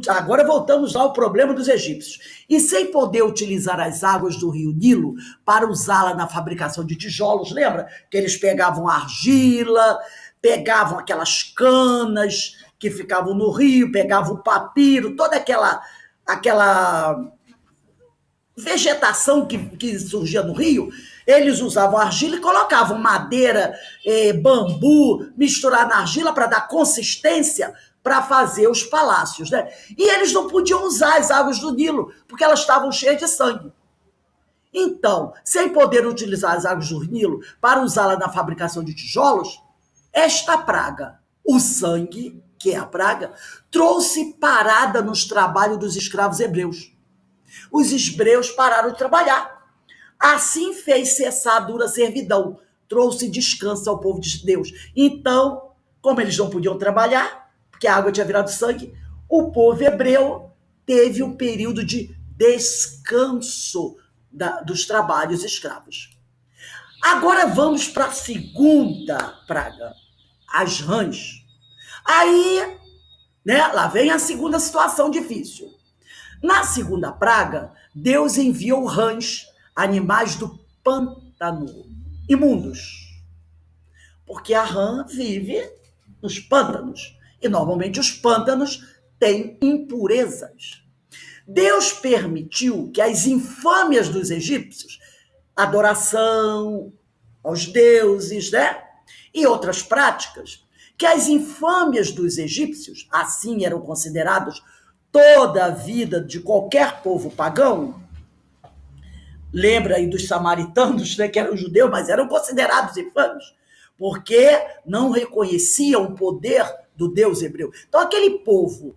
Agora voltamos ao problema dos egípcios. E sem poder utilizar as águas do rio Nilo para usá-la na fabricação de tijolos, lembra? Que eles pegavam argila, pegavam aquelas canas que ficavam no rio, pegavam o papiro, toda aquela vegetação que surgia no rio, eles usavam argila e colocavam madeira, bambu, misturar na argila para dar consistência para fazer os palácios, né? E eles não podiam usar as águas do Nilo, porque elas estavam cheias de sangue. Então, sem poder utilizar as águas do Nilo para usá-la na fabricação de tijolos, esta praga, o sangue, que é a praga, trouxe parada nos trabalhos dos escravos hebreus. Os hebreus pararam de trabalhar. Assim fez cessar a dura servidão, trouxe descanso ao povo de Deus. Então, como eles não podiam trabalhar, porque a água tinha virado sangue, o povo hebreu teve um período de descanso dos trabalhos escravos. Agora vamos para a segunda praga, as rãs. Aí, né, lá vem a segunda situação difícil. Na segunda praga, Deus enviou rãs, animais do pântano, imundos. Porque a rã vive nos pântanos. E normalmente os pântanos têm impurezas. Deus permitiu que as infâmias dos egípcios, adoração aos deuses, né? E outras práticas, que as infâmias dos egípcios, assim eram considerados toda a vida de qualquer povo pagão. Lembra aí dos samaritanos, né, que eram judeus, mas eram considerados infames, porque não reconheciam o poder do Deus hebreu. Então, aquele povo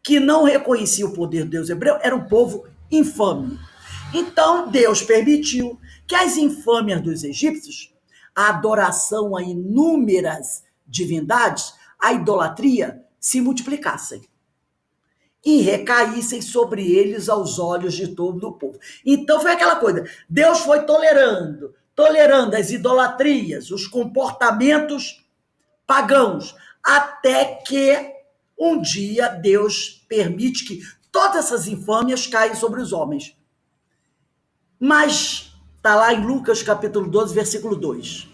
que não reconhecia o poder do Deus hebreu era um povo infame. Então, Deus permitiu que as infâmias dos egípcios, a adoração a inúmeras divindades, a idolatria, se multiplicassem e recaíssem sobre eles aos olhos de todo o povo. Então foi aquela coisa, Deus foi tolerando as idolatrias, os comportamentos pagãos, até que um dia Deus permite que todas essas infâmias caem sobre os homens. Mas está lá em Lucas capítulo 12, versículo 2.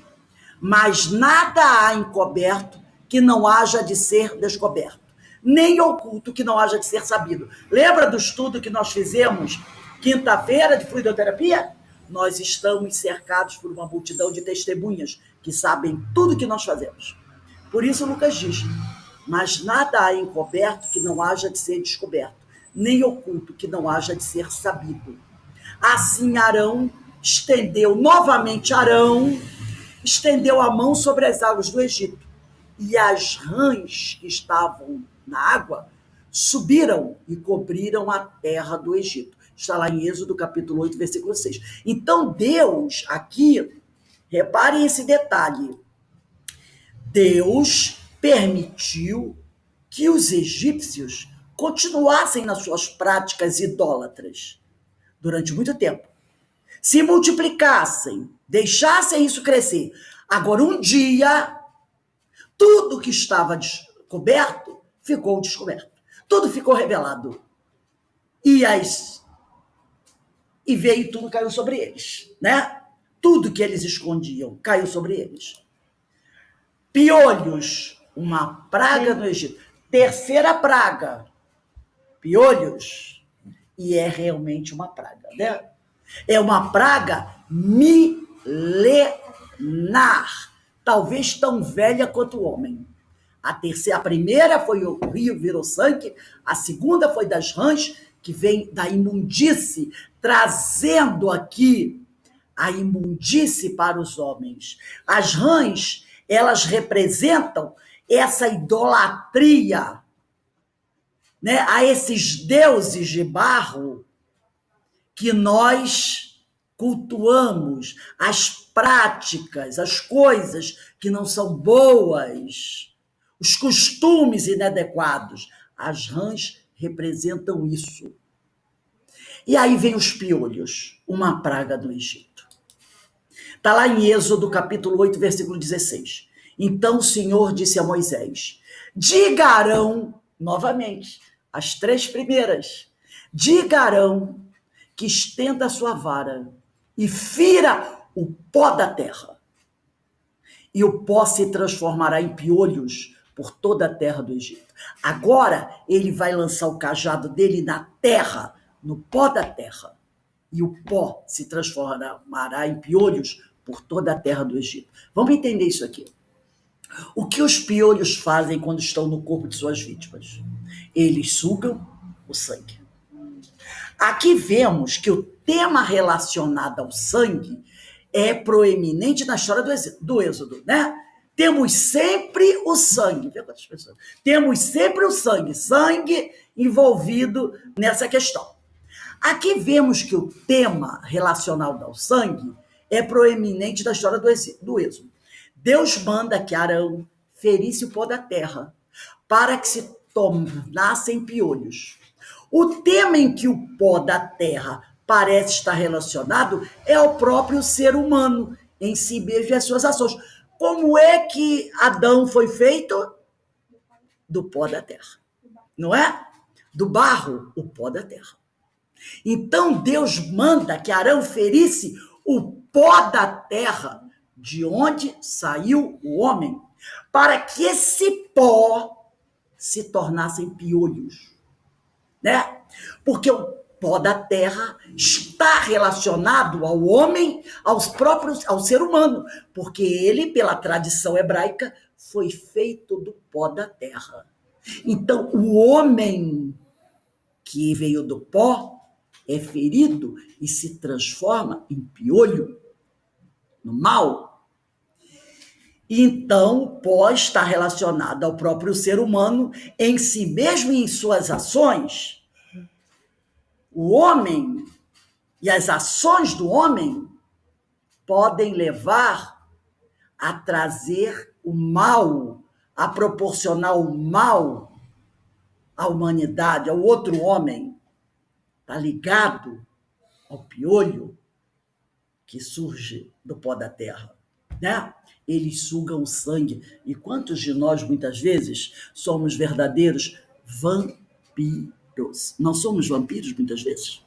Mas nada há encoberto que não haja de ser descoberto, nem oculto que não haja de ser sabido. Lembra do estudo que nós fizemos quinta-feira de fluidoterapia? Nós estamos cercados por uma multidão de testemunhas que sabem tudo que nós fazemos. Por isso Lucas diz, mas nada há encoberto que não haja de ser descoberto, nem oculto que não haja de ser sabido. Assim Arão estendeu a mão sobre as águas do Egito, e as rãs que estavam na água subiram e cobriram a terra do Egito. Está lá em Êxodo capítulo 8, versículo 6. Então Deus, aqui, reparem esse detalhe, Deus permitiu que os egípcios continuassem nas suas práticas idólatras durante muito tempo, se multiplicassem, deixassem isso crescer. Agora, um dia, tudo que estava descoberto ficou descoberto. Tudo ficou revelado. E veio tudo, caiu sobre eles, né? Tudo que eles escondiam caiu sobre eles. Piolhos, uma praga no Egito. Terceira praga, piolhos. E é realmente uma praga, né? É uma praga milenar, talvez tão velha quanto o homem. A primeira foi o rio virou sangue, a segunda foi das rãs, que vem da imundície, trazendo aqui a imundície para os homens. As rãs, elas representam essa idolatria, né, a esses deuses de barro que nós cultuamos, as práticas, as coisas que não são boas, os costumes inadequados. As rãs representam isso. E aí vem os piolhos, uma praga do Egito. Está lá em Êxodo capítulo 8, versículo 16. Então o Senhor disse a Moisés, diga a Arão, novamente, As 3 primeiras. Diga a Arão que estenda a sua vara e fira o pó da terra. E o pó se transformará em piolhos por toda a terra do Egito. Agora ele vai lançar o cajado dele na terra, no pó da terra. E o pó se transformará em piolhos por toda a terra do Egito. Vamos entender isso aqui. O que os piolhos fazem quando estão no corpo de suas vítimas? Eles sugam o sangue. Aqui vemos que o tema relacionado ao sangue é proeminente na história do Êxodo, né? Temos sempre o sangue. Vê quantas pessoas. Temos sempre o sangue envolvido nessa questão. Aqui vemos que o tema relacionado ao sangue é proeminente da história do Êxodo. Deus manda que Arão ferisse o pó da terra para que se tornassem piolhos. O tema em que o pó da terra parece estar relacionado é o próprio ser humano, em si mesmo e as suas ações. Como é que Adão foi feito? Do pó da terra, não é? Do barro, o pó da terra. Então Deus manda que Arão ferisse o pó da terra, de onde saiu o homem, para que esse pó se tornassem piolhos, né? Porque o pó da terra está relacionado ao homem, ao ser humano, porque ele, pela tradição hebraica, foi feito do pó da terra. Então, o homem que veio do pó é ferido e se transforma em piolho, no mal. Então, o pó está relacionado ao próprio ser humano em si mesmo e em suas ações. O homem e as ações do homem podem levar a trazer o mal, a proporcionar o mal à humanidade, ao outro homem. Está ligado ao piolho que surge do pó da terra, né? Eles sugam o sangue. E quantos de nós, muitas vezes, somos verdadeiros vampiros? Não somos vampiros, muitas vezes?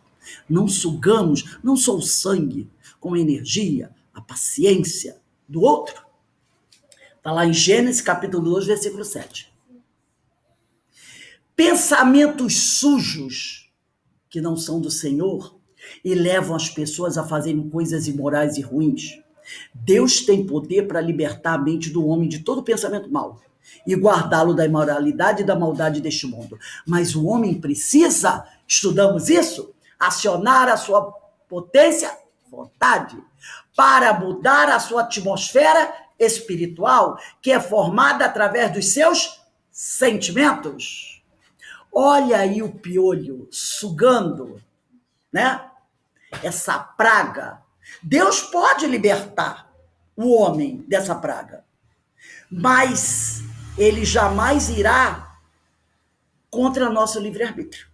Não sugamos, não só o sangue, com a energia, a paciência do outro. Está lá em Gênesis, capítulo 2, versículo 7. Pensamentos sujos que não são do Senhor e levam as pessoas a fazerem coisas imorais e ruins. Deus tem poder para libertar a mente do homem de todo pensamento mau e guardá-lo da imoralidade e da maldade deste mundo. Mas o homem precisa, estudamos isso, acionar a sua potência, vontade, para mudar a sua atmosfera espiritual, que é formada através dos seus sentimentos. Olha aí o piolho sugando, né? Essa praga. Deus pode libertar o homem dessa praga, mas ele jamais irá contra nosso livre-arbítrio.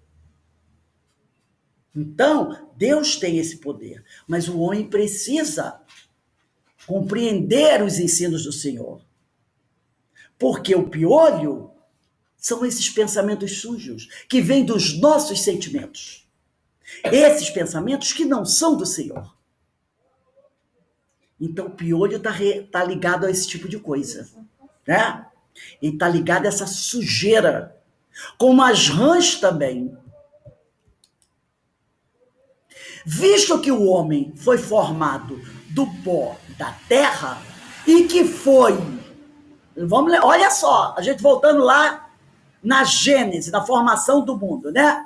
Então, Deus tem esse poder, mas o homem precisa compreender os ensinos do Senhor. Porque o piolho são esses pensamentos sujos que vêm dos nossos sentimentos. Esses pensamentos que não são do Senhor. Então, o piolho está ligado a esse tipo de coisa, né? Ele está ligado a essa sujeira, como as rãs também. Visto que o homem foi formado do pó da terra e que foi... olha só, a gente voltando lá na Gênesis, na formação do mundo, né?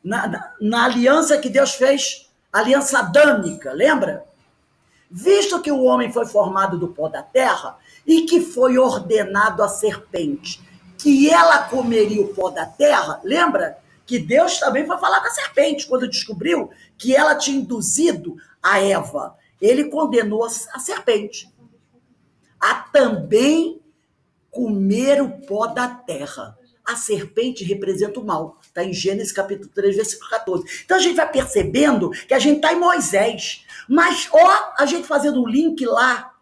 Na aliança que Deus fez, aliança adâmica, lembra? Visto que o homem foi formado do pó da terra e que foi ordenado à serpente, que ela comeria o pó da terra, lembra? Que Deus também foi falar com a serpente, quando descobriu que ela tinha induzido a Eva. Ele condenou a serpente a também comer o pó da terra. A serpente representa o mal. Está em Gênesis capítulo 3, versículo 14. Então a gente vai percebendo que a gente está em Moisés. Mas, a gente fazendo um link lá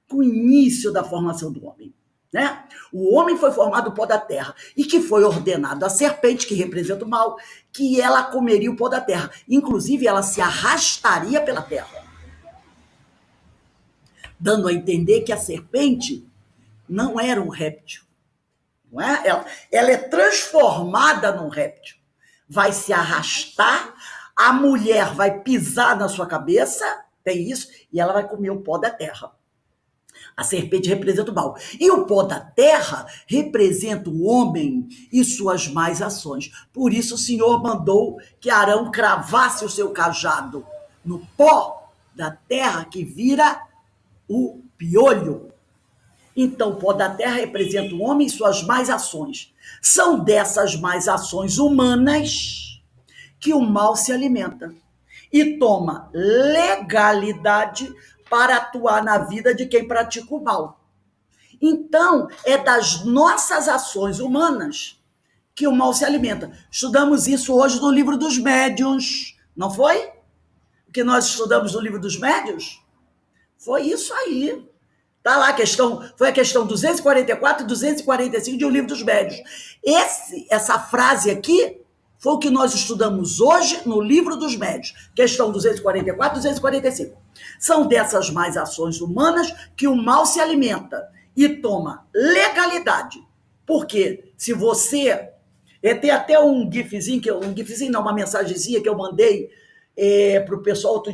com o início da formação do homem. né? O homem foi formado do pó da terra e que foi ordenado à serpente, que representa o mal, que ela comeria o pó da terra. Inclusive, ela se arrastaria pela terra, dando a entender que a serpente não era um réptil. Não é? Ela é transformada num réptil. Vai se arrastar, a mulher vai pisar na sua cabeça, tem isso, e ela vai comer o pó da terra. A serpente representa o mal. E o pó da terra representa o homem e suas más ações. Por isso o Senhor mandou que Arão cravasse o seu cajado no pó da terra, que vira o piolho. Então, o pó da terra representa o homem e suas más ações. São dessas más ações humanas que o mal se alimenta e toma legalidade para atuar na vida de quem pratica o mal. Então, é das nossas ações humanas que o mal se alimenta. Estudamos isso hoje no livro dos médiuns, não foi? O que nós estudamos no livro dos médiuns? Foi isso aí. Está lá a questão, foi a questão 244 e 245 de O Livro dos Médiuns. Essa frase aqui foi o que nós estudamos hoje no Livro dos Médiuns. Questão 244 e 245. São dessas más ações humanas que o mal se alimenta e toma legalidade. Porque se você... Tem até um gifzinho, uma mensagenzinha que eu mandei para o pessoal outro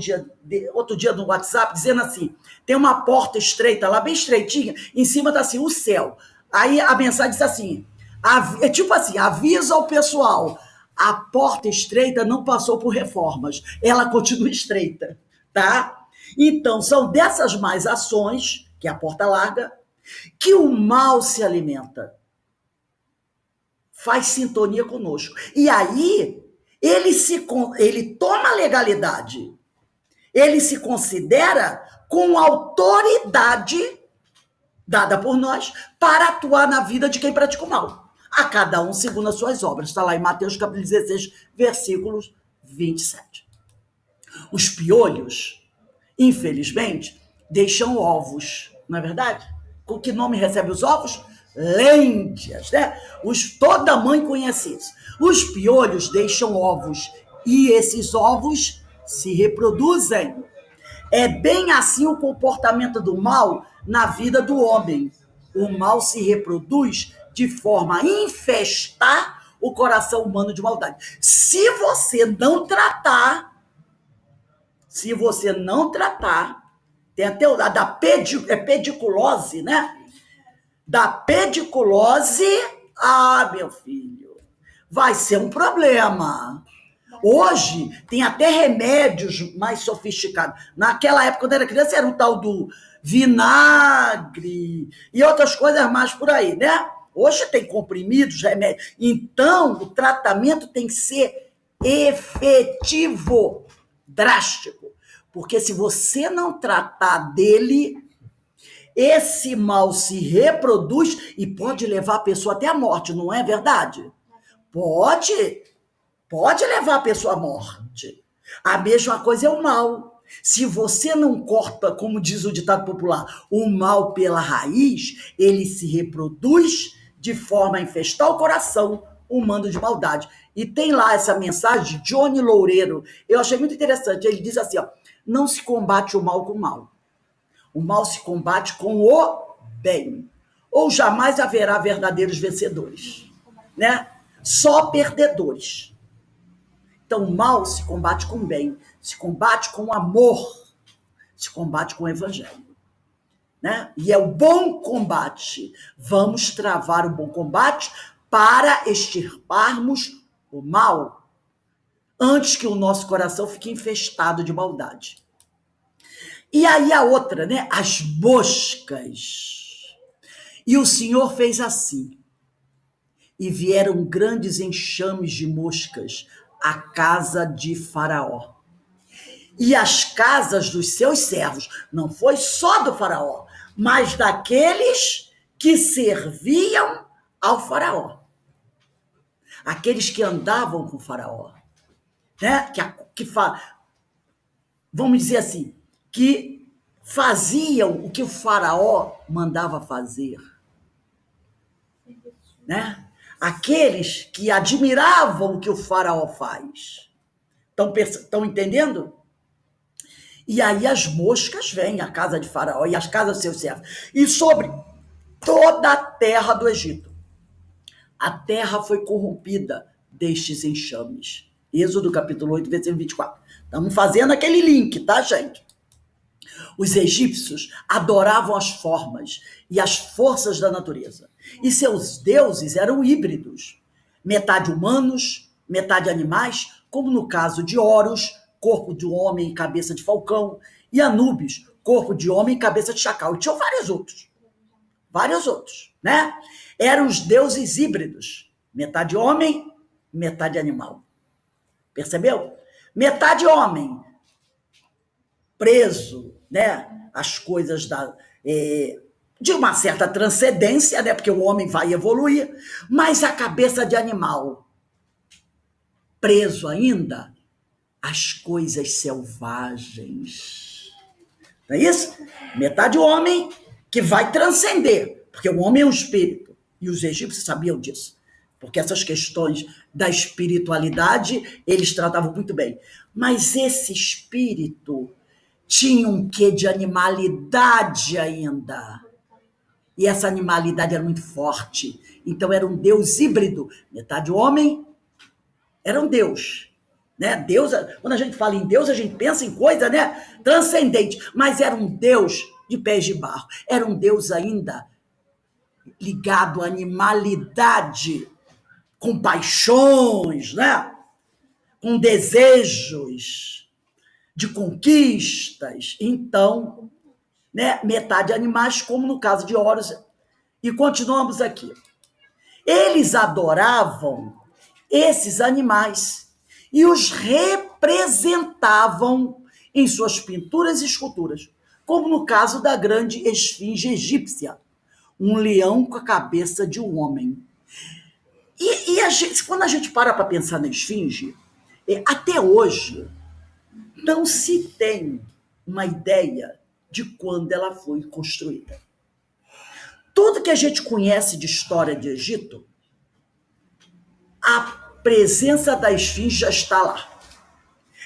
dia no WhatsApp, dizendo assim, tem uma porta estreita lá, bem estreitinha, em cima está assim, o céu. Aí a mensagem diz assim, é tipo assim, avisa o pessoal, a porta estreita não passou por reformas, ela continua estreita, tá? Então, são dessas más ações, que é a porta larga, que o mal se alimenta. Faz sintonia conosco. E aí, ele toma legalidade. Ele se considera com autoridade dada por nós para atuar na vida de quem pratica o mal. A cada um segundo as suas obras. Está lá em Mateus capítulo 16, versículos 27. Os piolhos, infelizmente, deixam ovos, não é verdade? Com que nome recebe os ovos? Lêntias, né? Toda mãe conhece isso. Os piolhos deixam ovos e esses ovos se reproduzem. É bem assim o comportamento do mal na vida do homem. O mal se reproduz de forma a infestar o coração humano de maldade. Se você não tratar, tem até o da pediculose, né? Da pediculose, meu filho, vai ser um problema. Hoje tem até remédios mais sofisticados. Naquela época, quando eu era criança, era um tal do vinagre e outras coisas mais por aí, né? Hoje tem comprimidos, remédios. Então, o tratamento tem que ser efetivo, drástico. Porque se você não tratar dele, esse mal se reproduz e pode levar a pessoa até a morte, não é verdade? Pode levar a pessoa à morte. A mesma coisa é o mal. Se você não corta, como diz o ditado popular, o mal pela raiz, ele se reproduz de forma a infestar o coração humano de maldade. E tem lá essa mensagem de Johnny Loureiro. Eu achei muito interessante. Ele diz assim, ó, não se combate o mal com o mal. O mal se combate com o bem. Ou jamais haverá verdadeiros vencedores, né? Só perdedores. Então, o mal se combate com o bem, se combate com o amor, se combate com o evangelho, né? E é o bom combate. Vamos travar o bom combate para extirparmos o mal, antes que o nosso coração fique infestado de maldade. E aí a outra, né? As moscas. E o Senhor fez assim. E vieram grandes enxames de moscas à casa de Faraó. E as casas dos seus servos, não foi só do Faraó, mas daqueles que serviam ao Faraó. Aqueles que andavam com o Faraó. Né? Vamos dizer assim, que faziam o que o Faraó mandava fazer. né? Aqueles que admiravam o que o faraó faz. Estão entendendo? E aí as moscas vêm à casa de Faraó e às casas dos seus servos. E sobre toda a terra do Egito. A terra foi corrompida destes enxames. Êxodo capítulo 8, versículo 24. Estamos fazendo aquele link, tá, gente? Os egípcios adoravam as formas e as forças da natureza. E seus deuses eram híbridos. Metade humanos, metade animais, como no caso de Horus, corpo de homem e cabeça de falcão, e Anubis, corpo de homem e cabeça de chacal. E tinham vários outros, né? Eram os deuses híbridos, metade homem, metade animal. Percebeu? Metade homem, preso, né? As coisas de uma certa transcendência, né? Porque o homem vai evoluir, mas a cabeça de animal, preso ainda às coisas selvagens. Não é isso? Metade homem que vai transcender, porque o homem é um espírito, e os egípcios sabiam disso, porque essas questões da espiritualidade eles tratavam muito bem. Mas esse espírito tinha um quê de animalidade ainda. E essa animalidade era muito forte. Então era um Deus híbrido, metade homem, era um Deus. Né? Deus, quando a gente fala em Deus, a gente pensa em coisa, né, transcendente, mas era um Deus de pés de barro, era um Deus ainda ligado à animalidade, com paixões, né? Com desejos de conquistas. Então, né, metade animais, como no caso de Horus. E continuamos aqui. Eles adoravam esses animais e os representavam em suas pinturas e esculturas, como no caso da grande esfinge egípcia, um leão com a cabeça de um homem. E quando a gente para pensar na esfinge, até hoje não se tem uma ideia de quando ela foi construída. Tudo que a gente conhece de história de Egito, a presença da esfinge já está lá.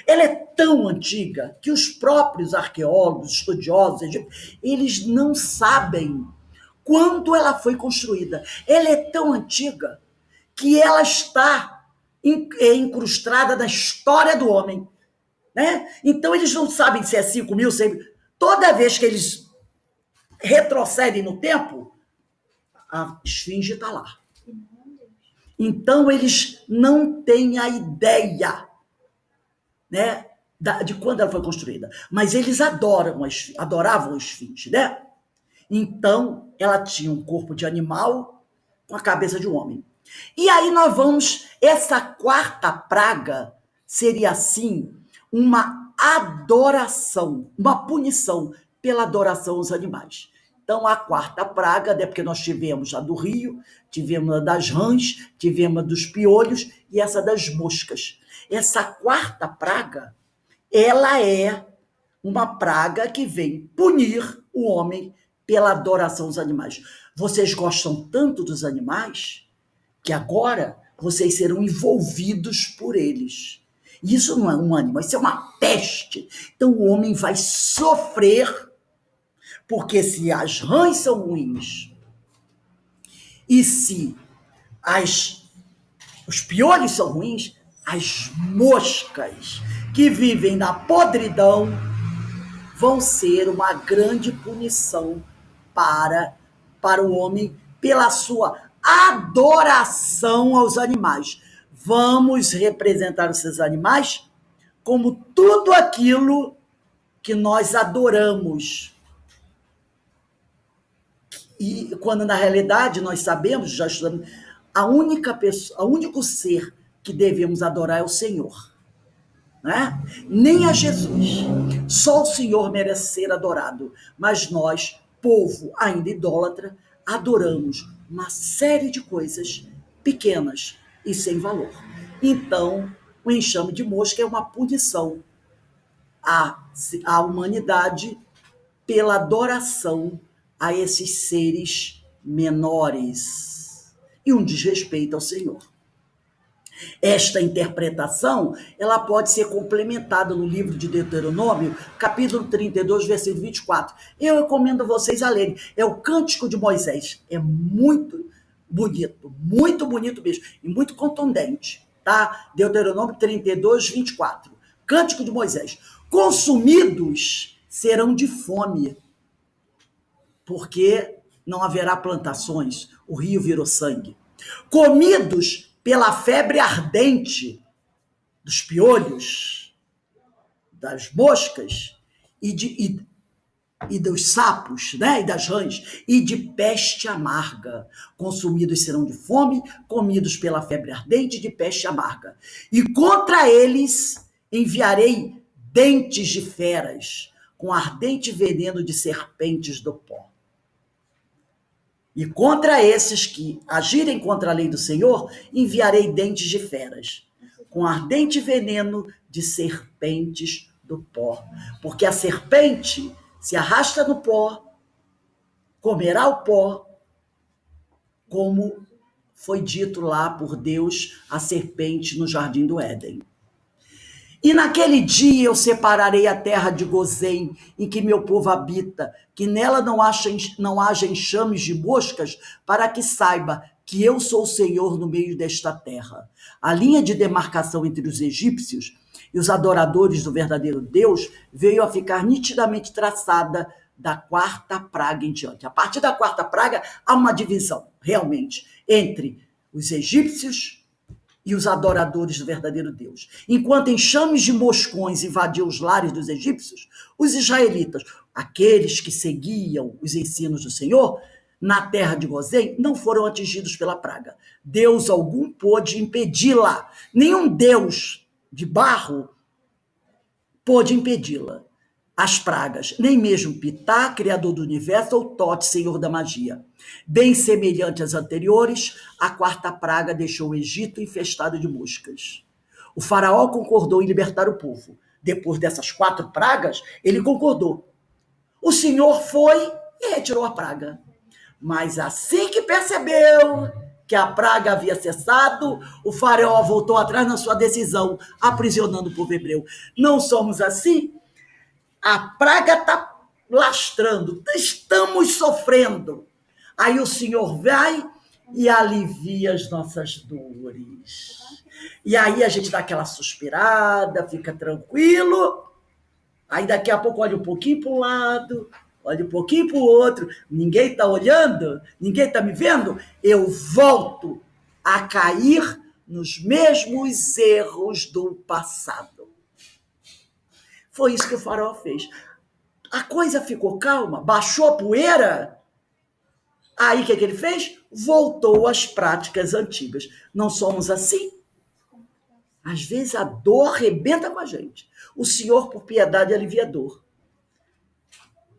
Ela é tão antiga que os próprios arqueólogos, estudiosos, eles não sabem quando ela foi construída. Ela é tão antiga que ela está incrustada na história do homem. Né? Então, eles não sabem se é 5.000, 100.000. Toda vez que eles retrocedem no tempo, a esfinge está lá. Então, eles não têm a ideia, né, de quando ela foi construída. Mas eles adoravam a esfinge, né? Então, ela tinha um corpo de animal com a cabeça de um homem. E aí nós vamos... Essa quarta praga seria, assim, uma adoração, uma punição pela adoração aos animais. Então, a quarta praga, né, porque nós tivemos a do rio, tivemos a das rãs, tivemos a dos piolhos e essa das moscas. Essa quarta praga, ela é uma praga que vem punir o homem pela adoração aos animais. Vocês gostam tanto dos animais que agora vocês serão envolvidos por eles. Isso não é um animal, isso é uma peste. Então o homem vai sofrer, porque se as rãs são ruins e se os piolhos são ruins, as moscas que vivem na podridão vão ser uma grande punição para o homem pela sua adoração aos animais. Vamos representar esses animais como tudo aquilo que nós adoramos. E quando na realidade nós sabemos, já estudamos, a única pessoa, o único ser que devemos adorar é o Senhor. Né? Nem a Jesus. Só o Senhor merece ser adorado. Mas nós, povo ainda idólatra, adoramos uma série de coisas pequenas e sem valor. Então, o enxame de mosca é uma punição à humanidade pela adoração a esses seres menores. e um desrespeito ao Senhor. Esta interpretação, ela pode ser complementada no livro de Deuteronômio, capítulo 32, versículo 24. Eu recomendo vocês a lerem. É o Cântico de Moisés. É muito bonito mesmo, e muito contundente, tá? Deuteronômio 32, 24. Cântico de Moisés. Consumidos serão de fome, porque não haverá plantações, o rio virou sangue. Comidos pela febre ardente dos piolhos, das moscas e dos sapos, né? E das rãs, e de peste amarga. Consumidos serão de fome, comidos pela febre ardente e de peste amarga. E contra eles enviarei dentes de feras, com ardente veneno de serpentes do pó. E contra esses que agirem contra a lei do Senhor, enviarei dentes de feras, com ardente veneno de serpentes do pó. Porque a serpente se arrasta no pó, comerá o pó, como foi dito lá por Deus a serpente no jardim do Éden. E naquele dia eu separarei a terra de Gozém, em que meu povo habita, que nela não haja enxames de moscas, para que saiba que eu sou o Senhor no meio desta terra. A linha de demarcação entre os egípcios e os adoradores do verdadeiro Deus veio a ficar nitidamente traçada da quarta praga em diante. A partir da quarta praga, há uma divisão, realmente, entre os egípcios e os adoradores do verdadeiro Deus. Enquanto enxames de moscões invadiam os lares dos egípcios, os israelitas, aqueles que seguiam os ensinos do Senhor, na terra de Gozém, não foram atingidos pela praga. Deus algum pôde impedi-la. Nenhum Deus de barro pôde impedi-la. As pragas, nem mesmo Pitá, criador do universo, ou Tote, senhor da magia. Bem semelhante às anteriores, a quarta praga deixou o Egito infestado de moscas. O faraó concordou em libertar o povo. Depois dessas 4 pragas, ele concordou. O Senhor foi e retirou a praga. Mas assim que percebeu que a praga havia cessado, o faraó voltou atrás na sua decisão, aprisionando o povo hebreu. Não somos assim? A praga está lastrando, estamos sofrendo. Aí o Senhor vai e alivia as nossas dores. E aí a gente dá aquela suspirada, fica tranquilo. Aí daqui a pouco olha um pouquinho para um lado, olha um pouquinho para o outro. Ninguém está olhando? Ninguém está me vendo? Eu volto a cair nos mesmos erros do passado. Foi isso que o faraó fez. A coisa ficou calma, baixou a poeira. Aí o que ele fez? Voltou às práticas antigas. Não somos assim? Às vezes a dor arrebenta com a gente. O Senhor, por piedade, alivia a dor.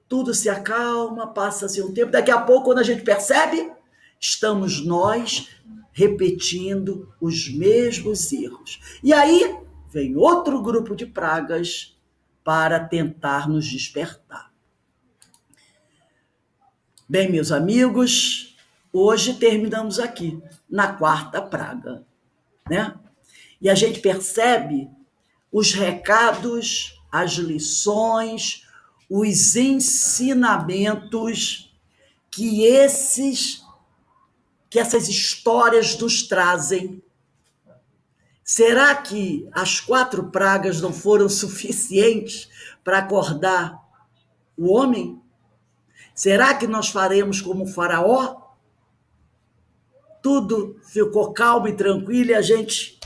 Tudo se acalma, passa-se um tempo. Daqui a pouco, quando a gente percebe, estamos nós repetindo os mesmos erros. E aí vem outro grupo de pragas para tentar nos despertar. Bem, meus amigos, hoje terminamos aqui, na quarta praga, né? E a gente percebe os recados, as lições, os ensinamentos que essas histórias nos trazem. Será que as 4 pragas não foram suficientes para acordar o homem? Será que nós faremos como o faraó? Tudo ficou calmo e tranquilo e a gente,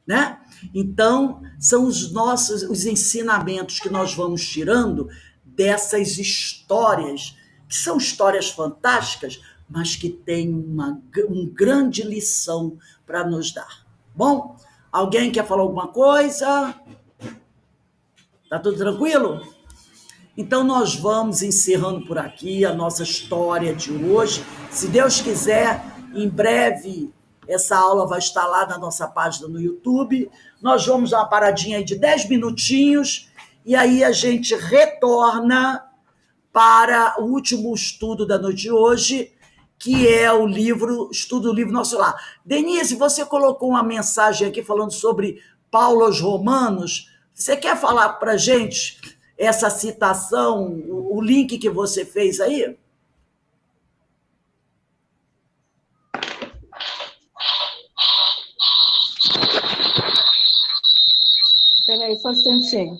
né? Então, são os ensinamentos que nós vamos tirando dessas histórias, que são histórias fantásticas, mas que têm uma grande lição para nos dar. Bom? Alguém quer falar alguma coisa? Tá tudo tranquilo? Então nós vamos encerrando por aqui a nossa história de hoje. Se Deus quiser, em breve essa aula vai estar lá na nossa página no YouTube. Nós vamos dar uma paradinha aí de 10 minutinhos e aí a gente retorna para o último estudo da noite de hoje, que é o livro, estudo do livro Nosso Lar. Denise, você colocou uma mensagem aqui falando sobre Paulo aos Romanos. Você quer falar para a gente essa citação, o link que você fez aí? Espera aí, só um instantinho.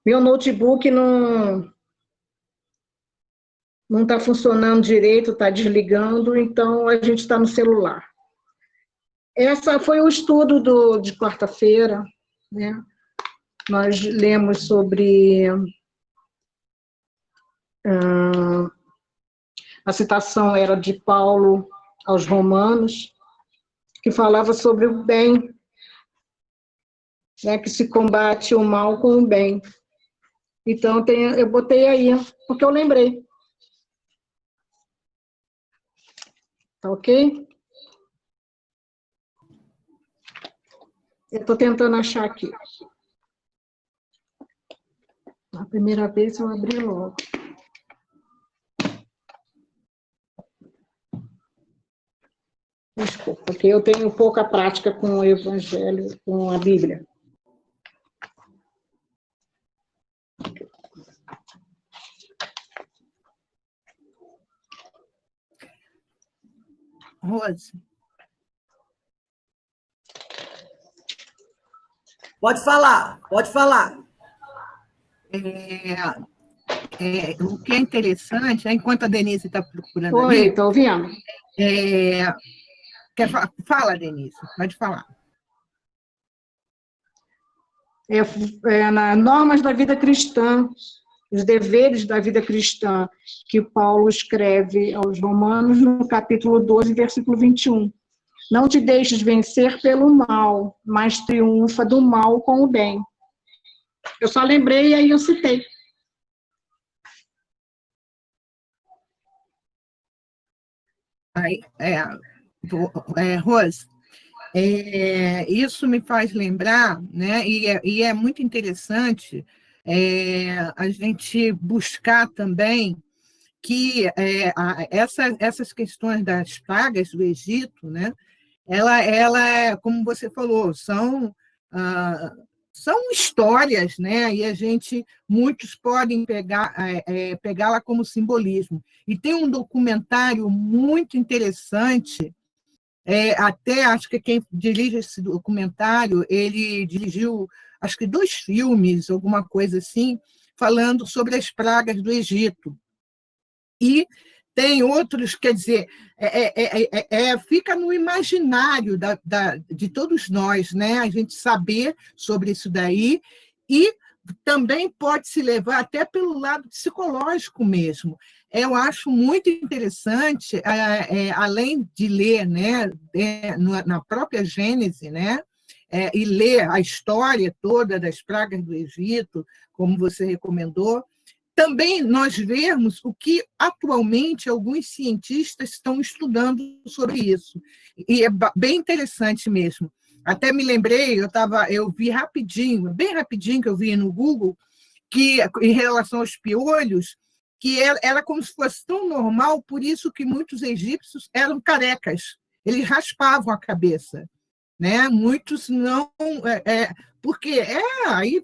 Meu notebook não está funcionando direito, está desligando, então a gente está no celular. Essa foi o estudo de quarta-feira, né? Nós lemos sobre a citação era de Paulo aos Romanos, que falava sobre o bem, né, que se combate o mal com o bem. Então, eu botei aí, porque eu lembrei. Tá ok? Eu estou tentando achar aqui. A primeira vez eu abri logo. Desculpa, porque eu tenho pouca prática com o Evangelho, com a Bíblia. Rose. Pode falar, pode falar. O que é interessante, enquanto a Denise está procurando Oi, ali... estou ouvindo? Fala, Denise, pode falar. Nas normas da vida cristã, os deveres da vida cristã, que Paulo escreve aos Romanos, no capítulo 12, versículo 21. Não te deixes vencer pelo mal, mas triunfa do mal com o bem. Eu só lembrei e aí eu citei. Rose, isso me faz lembrar, né, e é muito interessante a gente buscar também que essas questões das pragas do Egito, né, como você falou, são histórias, né? E muitos podem pegá-la como simbolismo. E tem um documentário muito interessante, até acho que quem dirige esse documentário, ele dirigiu, acho que 2 filmes, alguma coisa assim, falando sobre as pragas do Egito. E tem outros, quer dizer, fica no imaginário de todos nós, né? A gente saber sobre isso daí, e também pode se levar até pelo lado psicológico mesmo. Eu acho muito interessante, além de ler, né, na própria Gênese, né, e ler a história toda das pragas do Egito, como você recomendou, também nós vemos o que atualmente alguns cientistas estão estudando sobre isso. E é bem interessante mesmo. Até me lembrei, eu vi rapidinho, bem rapidinho que eu vi no Google, que em relação aos piolhos, que era como se fosse tão normal, por isso que muitos egípcios eram carecas. Eles raspavam a cabeça, né? Muitos não, porque aí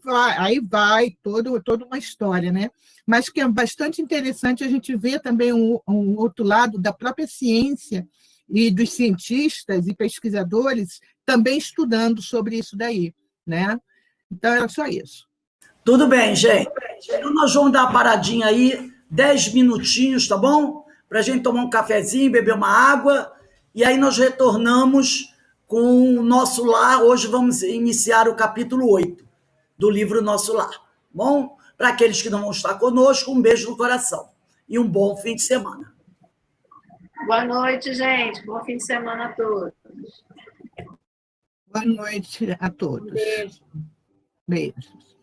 vai toda uma história, né? Mas que é bastante interessante a gente ver também um outro lado da própria ciência e dos cientistas e pesquisadores também estudando sobre isso daí, né? Então, era só isso. Tudo bem, gente. Então, nós vamos dar uma paradinha aí, 10 minutinhos, tá bom? Para a gente tomar um cafezinho, beber uma água, e aí nós retornamos com o Nosso Lar. Hoje vamos iniciar o capítulo 8 do livro Nosso Lar. Bom? Para aqueles que não vão estar conosco, um beijo no coração e um bom fim de semana. Boa noite, gente. Bom fim de semana a todos. Boa noite a todos. Beijo. Beijos.